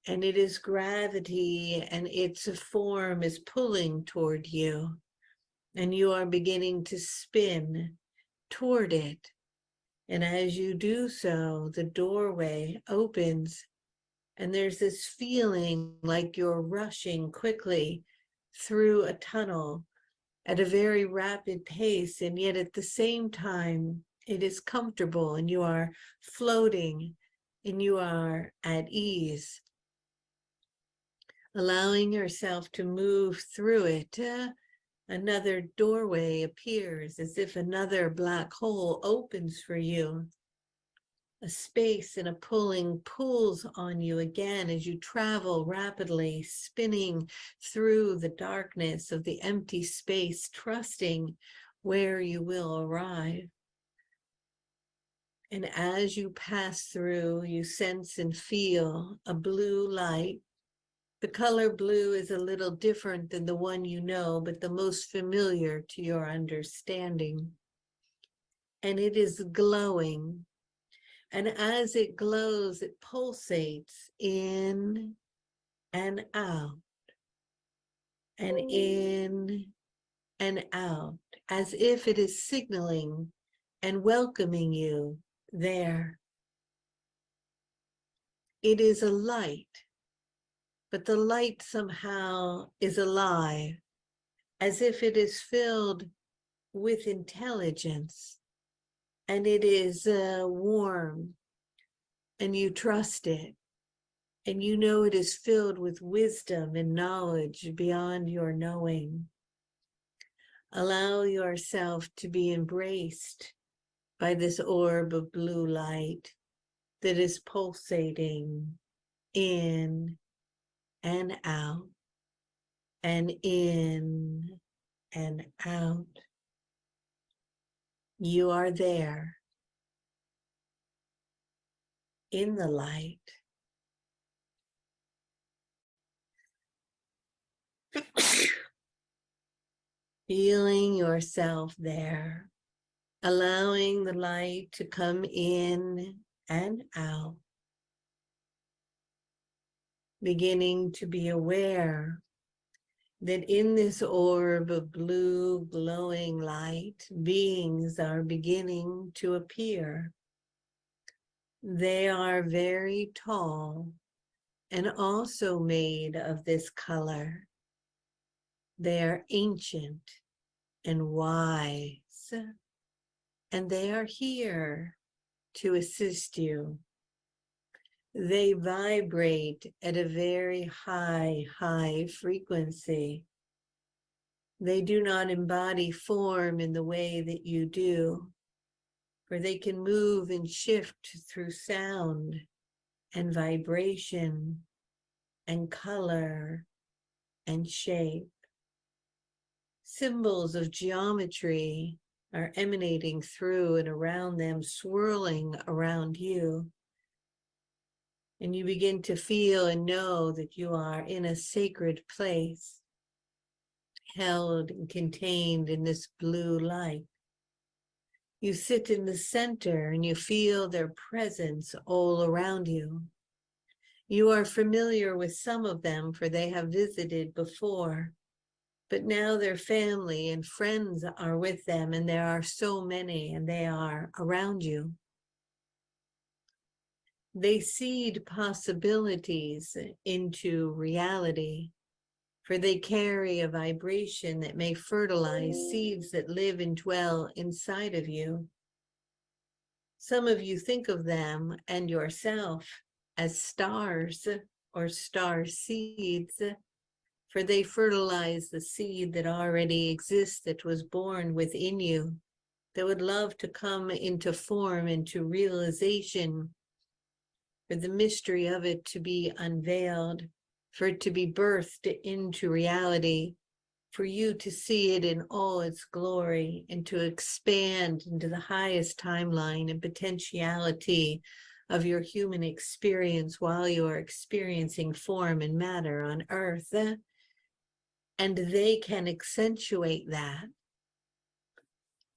And it is gravity, and its form is pulling toward you. And you are beginning to spin toward it. And as you do so, the doorway opens, and there's this feeling like you're rushing quickly through a tunnel at a very rapid pace, and yet at the same time, it is comfortable, and you are floating, and you are at ease, allowing yourself to move through it Another doorway appears as if another black hole opens for you. A space and a pulling pulls on you again as you travel rapidly, spinning through the darkness of the empty space, trusting where you will arrive. And as you pass through, you sense and feel a blue light. The color blue is a little different than the one you know, but the most familiar to your understanding. And it is glowing. And as it glows, it pulsates in and out, and in and out, as if it is signaling and welcoming you there. It is a light, but the light somehow is alive, as if it is filled with intelligence, and it is warm, and you trust it. And you know it is filled with wisdom and knowledge beyond your knowing. Allow yourself to be embraced by this orb of blue light that is pulsating in and out, and in and out. You are there in the light. Feeling yourself there, allowing the light to come in and out, beginning to be aware that in this orb of blue glowing light, beings are beginning to appear. They are very tall and also made of this color. They are ancient and wise, and they are here to assist you. They vibrate at a very high frequency. They do not embody form in the way that you do, for they can move and shift through sound and vibration and color and shape. Symbols of geometry are emanating through and around them, swirling around you. And you begin to feel and know that you are in a sacred place, held and contained in this blue light. You sit in the center and you feel their presence all around you. You are familiar with some of them, for they have visited before. But now their family and friends are with them, and there are so many, and they are around you. They seed possibilities into reality, for they carry a vibration that may fertilize seeds that live and dwell inside of you. Some of you think of them and yourself as stars or star seeds, for they fertilize the seed that already exists, that was born within you, that would love to come into form, into realization, for the mystery of it to be unveiled, for it to be birthed into reality, for you to see it in all its glory and to expand into the highest timeline and potentiality of your human experience while you are experiencing form and matter on earth. And they can accentuate that.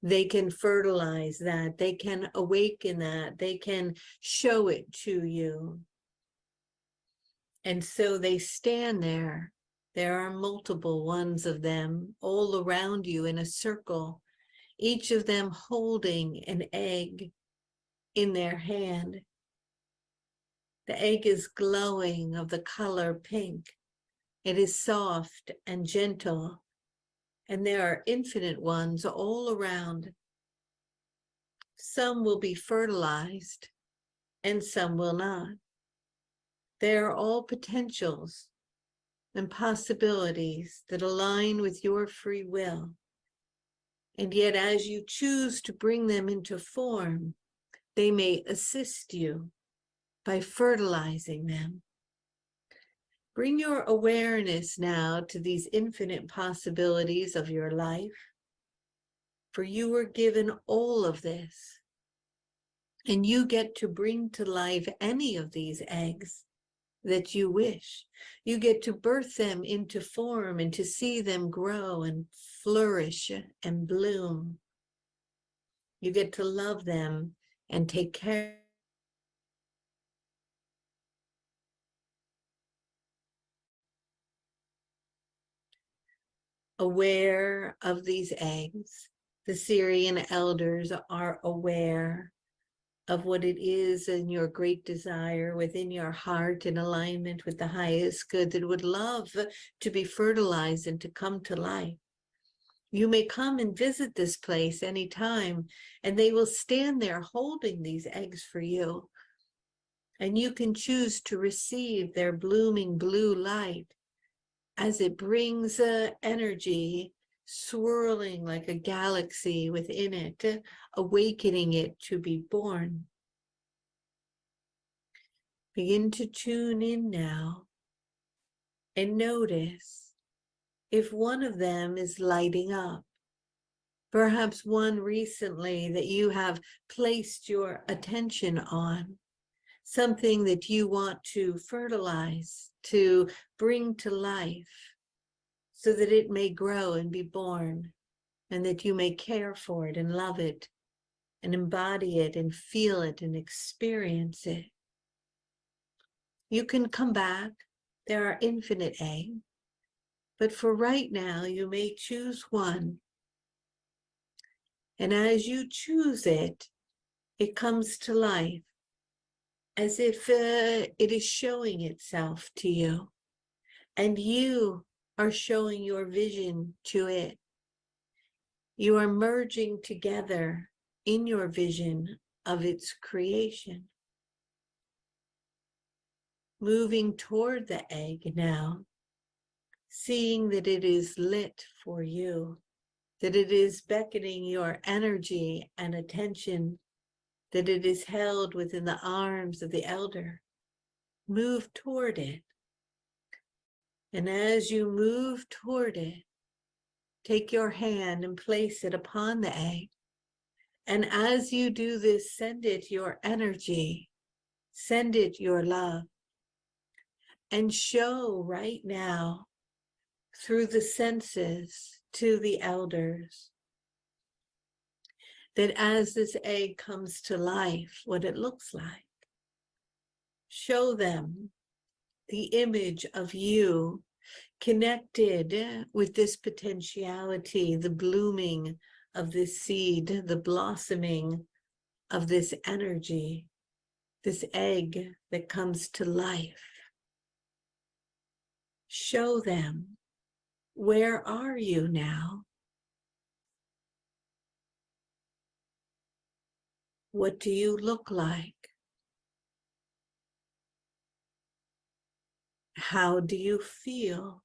They can fertilize that. They can awaken that. They can show it to you. And so they stand there. There are multiple ones of them all around you in a circle, each of them holding an egg in their hand. The egg is glowing of the color pink. It is soft and gentle, and there are infinite ones all around. Some will be fertilized, and some will not. They are all potentials, and possibilities that align with your free will. And yet, as you choose to bring them into form, they may assist you by fertilizing them. Bring your awareness now to these infinite possibilities of your life, for you were given all of this, and you get to bring to life any of these eggs that you wish. You get to birth them into form and to see them grow and flourish and bloom. You get to love them and take care. Aware of these eggs, the Syrian elders are aware of what it is in your great desire within your heart in alignment with the highest good that would love to be fertilized and to come to life. You may come and visit this place anytime, and they will stand there holding these eggs for you. And you can choose to receive their blooming blue light as it brings energy swirling like a galaxy within it, awakening it to be born. Begin to tune in now and notice if one of them is lighting up. Perhaps one recently that you have placed your attention on, something that you want to fertilize, to bring to life, so that it may grow and be born, and that you may care for it and love it and embody it and feel it and experience it. You can come back. There are infinite eggs, but for right now, you may choose one. And as you choose it, it comes to life as if it is showing itself to you, and you are showing your vision to it. You are merging together in your vision of its creation. Moving toward the egg now, seeing that it is lit for you, that it is beckoning your energy and attention, that it is held within the arms of the elder. Move toward it. And as you move toward it, take your hand and place it upon the egg. And as you do this, send it your energy, send it your love, and show right now through the senses to the elders that as this egg comes to life, what it looks like. Show them the image of you connected with this potentiality, the blooming of this seed, the blossoming of this energy, this egg that comes to life. Show them, where are you now? What do you look like? How do you feel?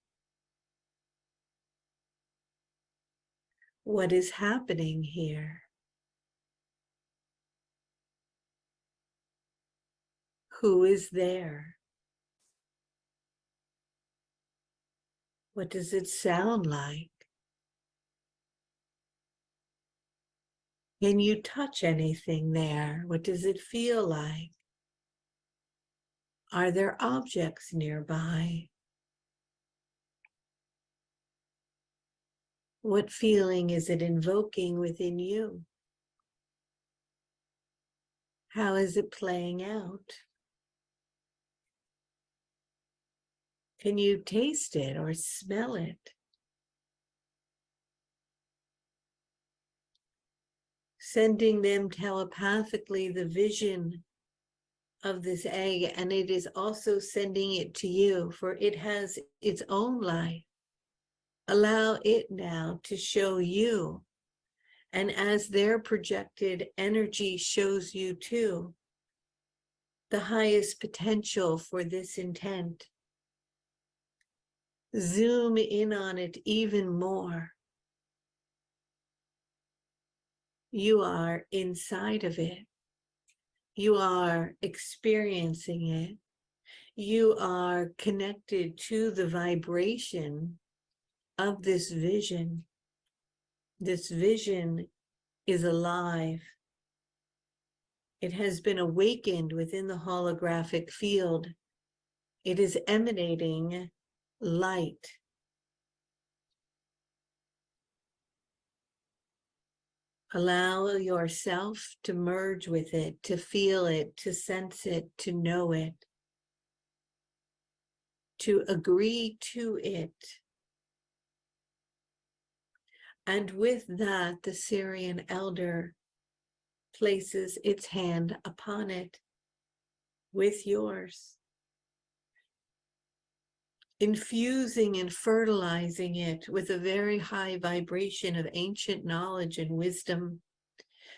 What is happening here? Who is there? What does it sound like? Can you touch anything there? What does it feel like? Are there objects nearby? What feeling is it invoking within you? How is it playing out? Can you taste it or smell it? Sending them telepathically the vision of this egg, and it is also sending it to you, for it has its own life. Allow it now to show you, and as their projected energy shows you too, the highest potential for this intent. Zoom in on it even more. You are inside of it. You are experiencing it. You are connected to the vibration of this vision. This vision is alive. It has been awakened within the holographic field. It is emanating light. Allow yourself to merge with it, to feel it, to sense it, to know it, to agree to it. And with that, the Syrian elder places its hand upon it with yours, infusing and fertilizing it with a very high vibration of ancient knowledge and wisdom,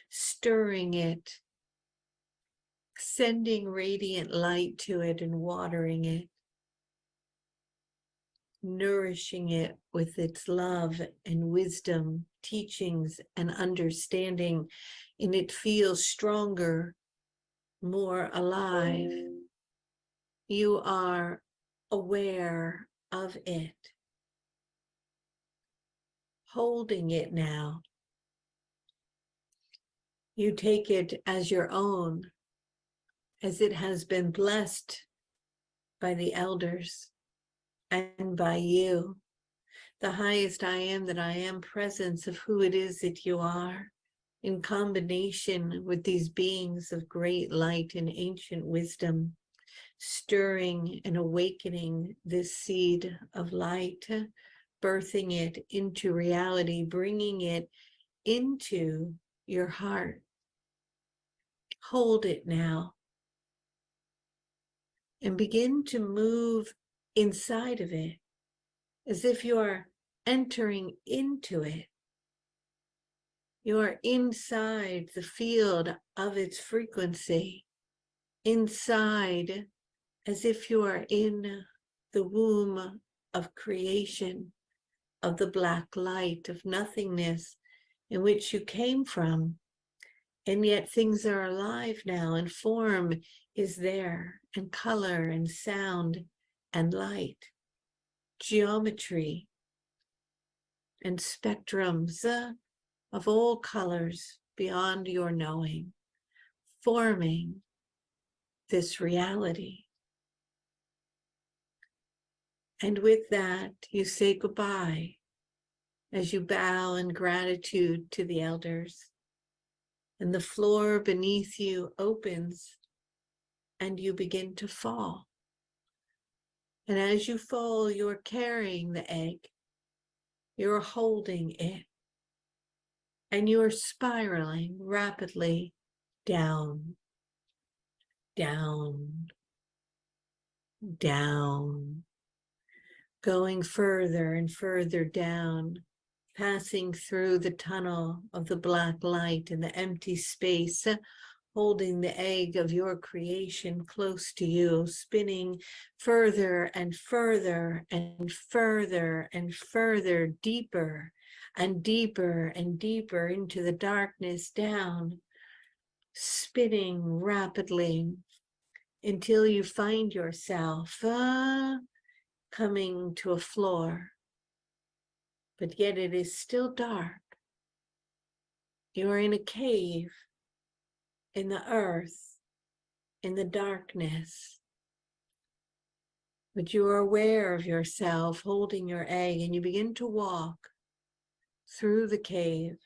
stirring it, sending radiant light to it and watering it, nourishing it with its love and wisdom, teachings and understanding, and it feels stronger, more alive. You are aware of it, holding it now. You take it as your own, as it has been blessed by the elders and by you, the highest I am that I am presence of who it is that you are, in combination with these beings of great light and ancient wisdom, stirring and awakening this seed of light, birthing it into reality, bringing it into your heart. Hold it now and begin to move inside of it as if you are entering into it. You are inside the field of its frequency, inside as if you are in the womb of creation, of the black light, of nothingness in which you came from. And yet things are alive now, and form is there, and color and sound and light, geometry and spectrums of all colors beyond your knowing, forming this reality. And with that, you say goodbye as you bow in gratitude to the elders. And the floor beneath you opens and you begin to fall. And as you fall, you're carrying the egg, you're holding it, and you're spiraling rapidly down, down, down, going further and further down, passing through the tunnel of the black light and the empty space, holding the egg of your creation close to you, spinning further and further and further and further, deeper and deeper and deeper into the darkness, down, spinning rapidly until you find yourself coming to a floor, but yet it is still dark. You're in a cave, in the earth, in the darkness, but you are aware of yourself holding your egg, and you begin to walk through the cave.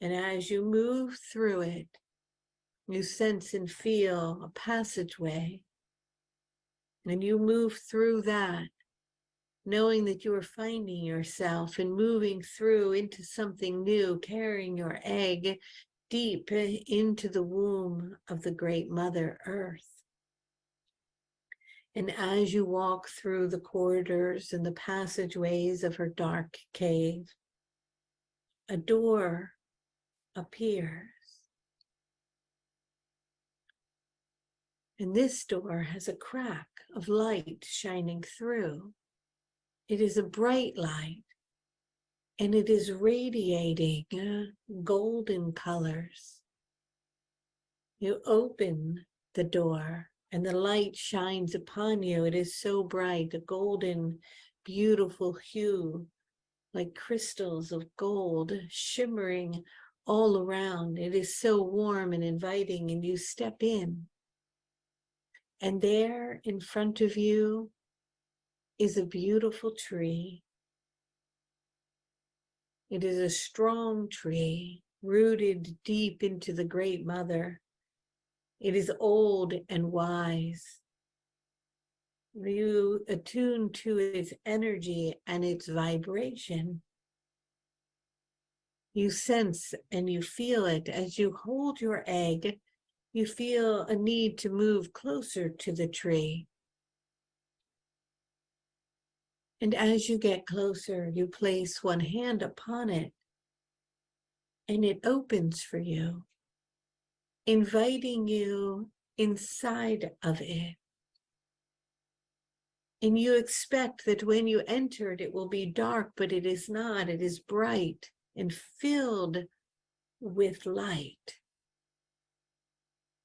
And as you move through it, you sense and feel a passageway, and you move through that, knowing that you are finding yourself and moving through into something new, carrying your egg deep into the womb of the great Mother Earth. And as you walk through the corridors and the passageways of her dark cave, a door appears. And this door has a crack of light shining through. It is a bright light, and it is radiating golden colors. You open the door, and the light shines upon you. It is so bright, a golden, beautiful hue, like crystals of gold shimmering all around. It is so warm and inviting, and you step in. And there in front of you is a beautiful tree. It is a strong tree, rooted deep into the Great Mother. It is old and wise. You attune to its energy and its vibration. You sense and you feel it as you hold your egg. You feel a need to move closer to the tree. And as you get closer, you place one hand upon it, and it opens for you, inviting you inside of it. And you expect that when you entered, it will be dark, but it is not. It is bright and filled with light.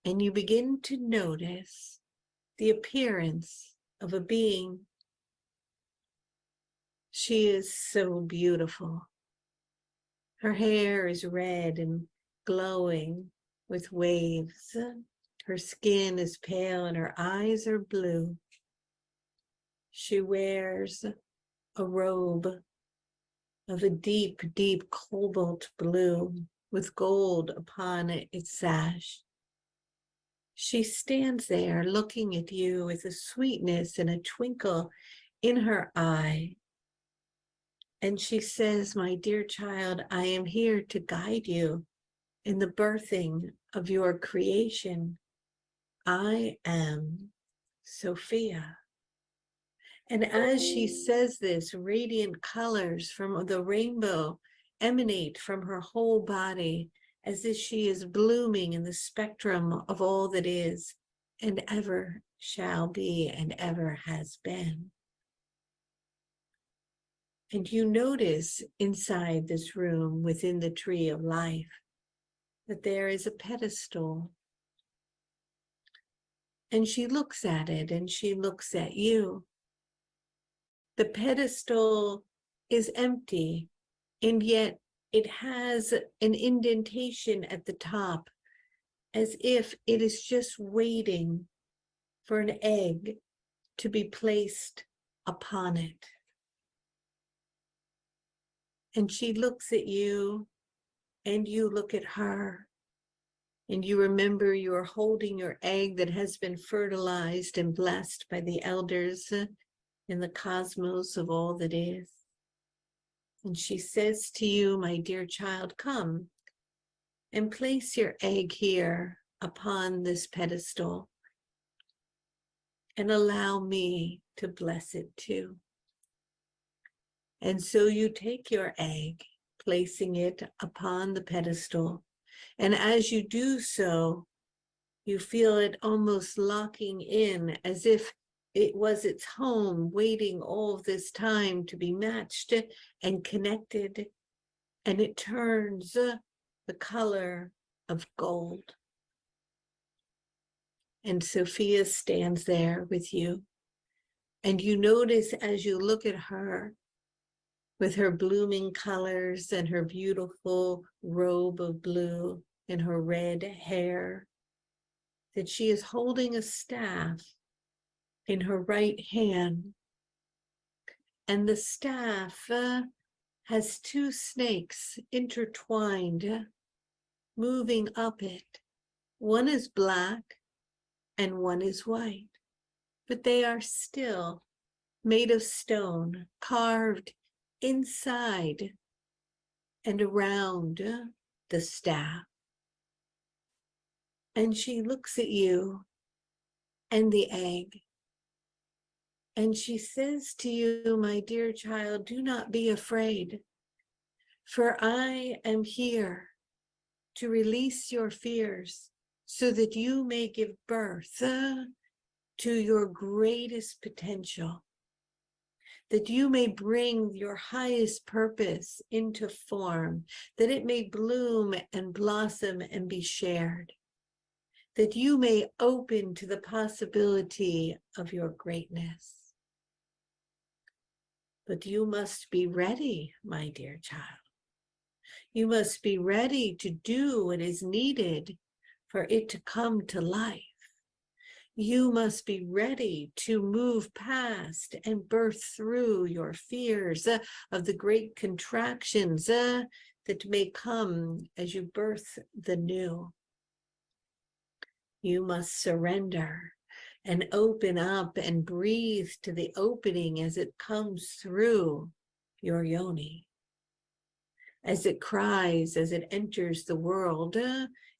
And you begin to notice the appearance of a being. She is so beautiful. Her hair is red and glowing with waves. Her skin is pale and her eyes are blue. She wears a robe of a deep, deep cobalt blue with gold upon its sash. She stands there looking at you with a sweetness and a twinkle in her eye. And she says, "My dear child, I am here to guide you in the birthing of your creation. I am Sophia." And as she says this, radiant colors from the rainbow emanate from her whole body, as if she is blooming in the spectrum of all that is and ever shall be and ever has been. And you notice inside this room, within the tree of life, that there is a pedestal. And she looks at it and she looks at you. The pedestal is empty, and yet it has an indentation at the top, as if it is just waiting for an egg to be placed upon it. And she looks at you, and you look at her, and you remember you are holding your egg that has been fertilized and blessed by the elders in the cosmos of all that is. And she says to you, "My dear child, come and place your egg here upon this pedestal and allow me to bless it too." And so you take your egg, placing it upon the pedestal. And as you do so, you feel it almost locking in, as if it was its home, waiting all this time to be matched and connected. And it turns the color of gold. And Sophia stands there with you. And you notice as you look at her, with her blooming colors and her beautiful robe of blue and her red hair, that she is holding a staff in her right hand. And the staff has two snakes intertwined, moving up it. One is black and one is white, but they are still made of stone, carved inside and around the staff. And she looks at you and the egg, and she says to you, "My dear child, do not be afraid, for I am here to release your fears so that you may give birth to your greatest potential. that you may bring your highest purpose into form, that it may bloom and blossom and be shared, that you may open to the possibility of your greatness. But you must be ready, my dear child. You must be ready to do what is needed for it to come to life. You must be ready to move past and birth through your fears of the great contractions that may come as you birth the new. You must surrender and open up and breathe to the opening as it comes through your yoni. As it cries, as it enters the world,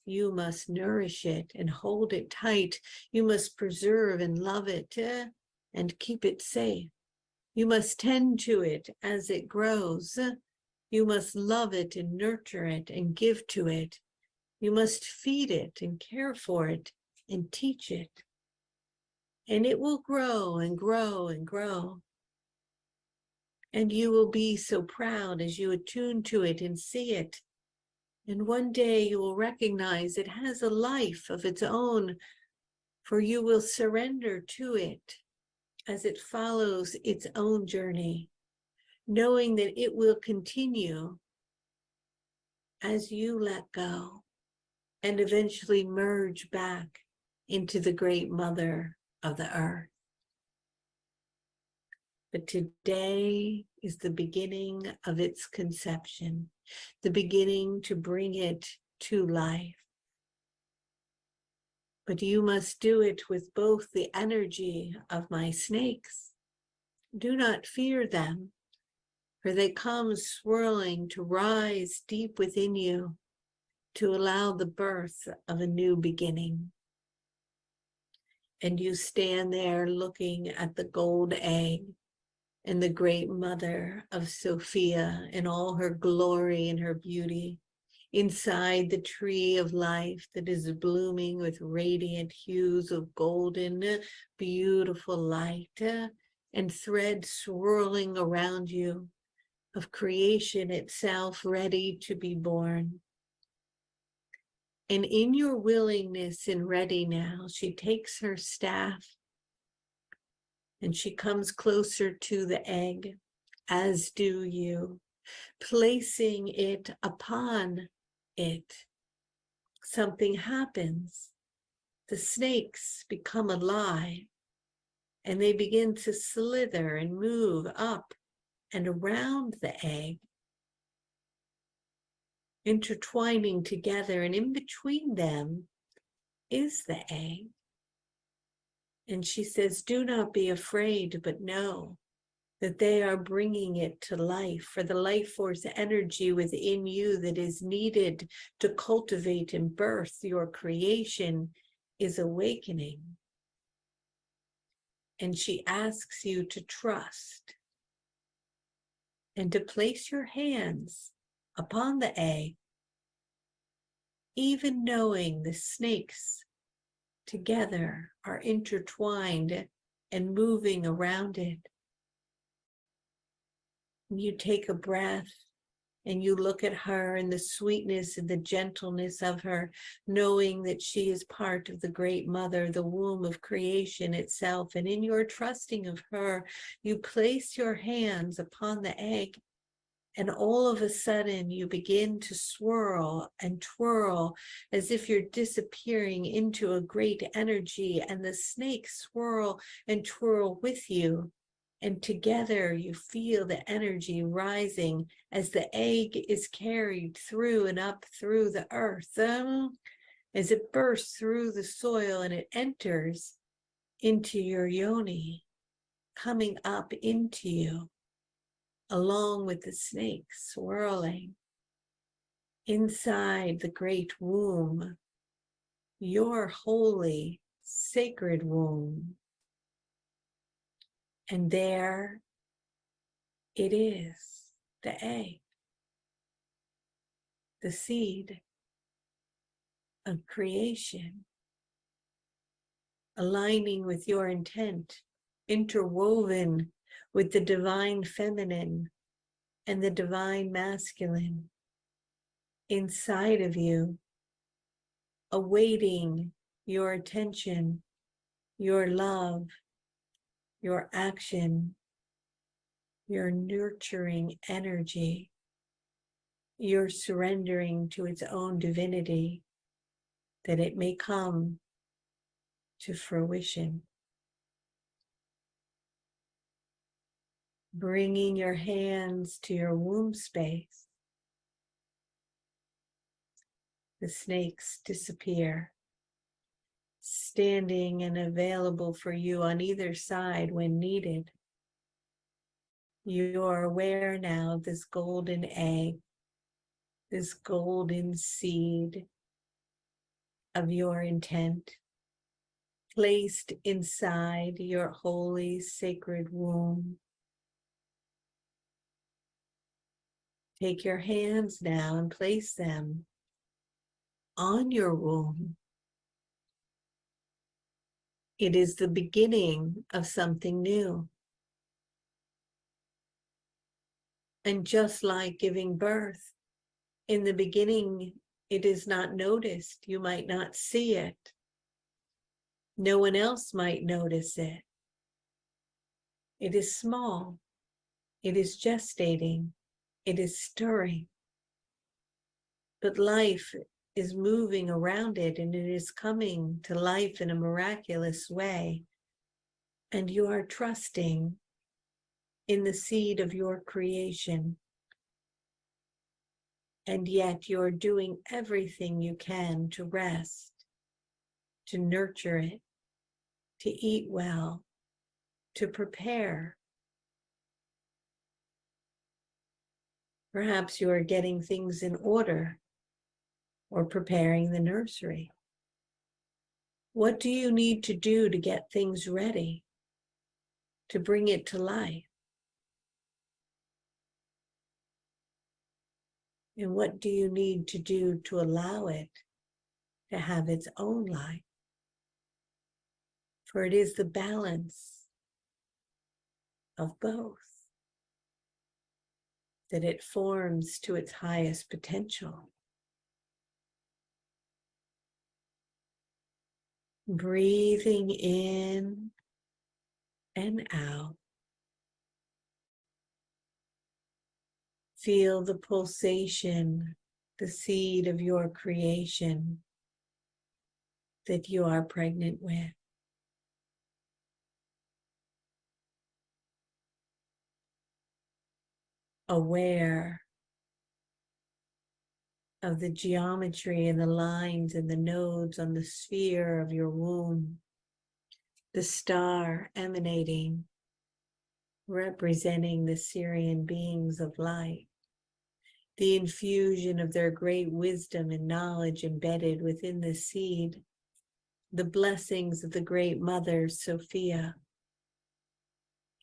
you must nourish it and hold it tight. You must preserve and love it and keep it safe. You must tend to it as it grows. You must love it and nurture it and give to it. You must feed it and care for it and teach it. And it will grow and grow and grow. And you will be so proud as you attune to it and see it. And one day you will recognize it has a life of its own, for you will surrender to it as it follows its own journey, knowing that it will continue as you let go and eventually merge back into the great mother of the earth. But today is the beginning of its conception, the beginning to bring it to life. But you must do it with both the energy of my snakes. Do not fear them, for they come swirling to rise deep within you to allow the birth of a new beginning. And you stand there looking at the gold egg and the great mother of Sophia in all her glory and her beauty, inside the tree of life that is blooming with radiant hues of golden, beautiful light, and threads swirling around you of creation itself ready to be born. And in your willingness and ready now, she takes her staff and she comes closer to the egg, as do you, placing it upon it. Something happens. The snakes become alive and they begin to slither and move up and around the egg, intertwining together, and in between them is the egg. And she says, do not be afraid, but know that they are bringing it to life, for the life force energy within you that is needed to cultivate and birth your creation is awakening. And she asks you to trust and to place your hands upon the egg, even knowing the snakes together are intertwined and moving around it. You take a breath and you look at her and the sweetness and the gentleness of her, knowing that she is part of the great mother, the womb of creation itself. And in your trusting of her, you place your hands upon the egg, and all of a sudden you begin to swirl and twirl as if you're disappearing into a great energy, and the snakes swirl and twirl with you. And together you feel the energy rising as the egg is carried through and up through the earth, as it bursts through the soil and it enters into your yoni, coming up into you, along with the snakes swirling inside the great womb, your holy, sacred womb. And there it is, the egg, the seed of creation, aligning with your intent, interwoven with the divine feminine and the divine masculine inside of you, awaiting your attention, your love, your action, your nurturing energy, your surrendering to its own divinity, that it may come to fruition. Bringing your hands to your womb space, the snakes disappear, standing and available for you on either side when needed. You are aware now of this golden egg, this golden seed of your intent, placed inside your holy sacred womb. Take your hands now and place them on your womb. It is the beginning of something new. And just like giving birth, in the beginning, it is not noticed. You might not see it. No one else might notice it. It is small. It is gestating. It is stirring. But life is moving around it, and it is coming to life in a miraculous way. And you are trusting in the seed of your creation. And yet you're doing everything you can to rest, to nurture it, to eat well, to prepare. Perhaps you are getting things in order or preparing the nursery. What do you need to do to get things ready, to bring it to life? And what do you need to do to allow it to have its own life? For it is the balance of both that it forms to its highest potential. Breathing in and out. Feel the pulsation, the seed of your creation that you are pregnant with. Aware of the geometry and the lines and the nodes on the sphere of your womb, the star emanating, representing the Syrian beings of light, the infusion of their great wisdom and knowledge embedded within the seed, the blessings of the great mother, Sophia,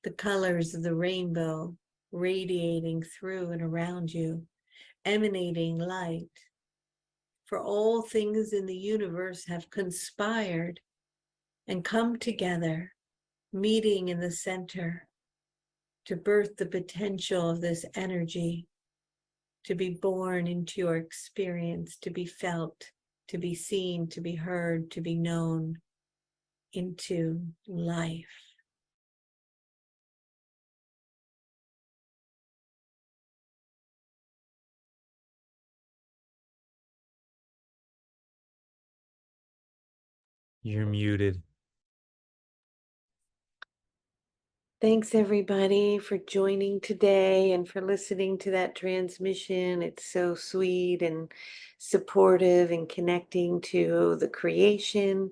the colors of the rainbow radiating through and around you, emanating light. For all things in the universe have conspired and come together, meeting in the center to birth the potential of this energy, to be born into your experience, to be felt, to be seen, to be heard, to be known into life. You're muted. Thanks, everybody, for joining today and for listening to that transmission. It's so sweet and supportive and connecting to the creation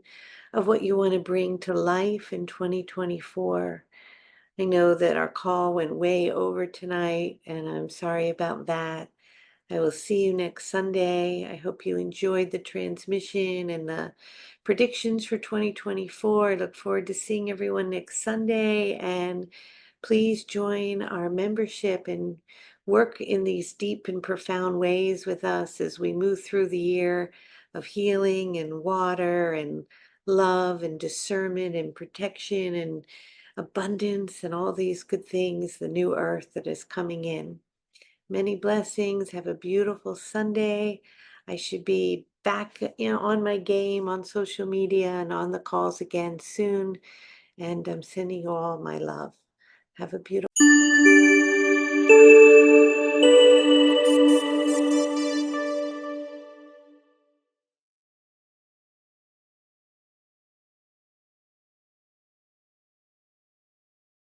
of what you want to bring to life in 2024. I know that our call went way over tonight, and I'm sorry about that. I will see you next Sunday. I hope you enjoyed the transmission and the predictions for 2024. I look forward to seeing everyone next Sunday. And please join our membership and work in these deep and profound ways with us as we move through the year of healing and water and love and discernment and protection and abundance and all these good things, the new earth that is coming in. Many blessings. Have a beautiful Sunday. I should be back, on my game on social media and on the calls again soon. And I'm sending you all my love. Have a beautiful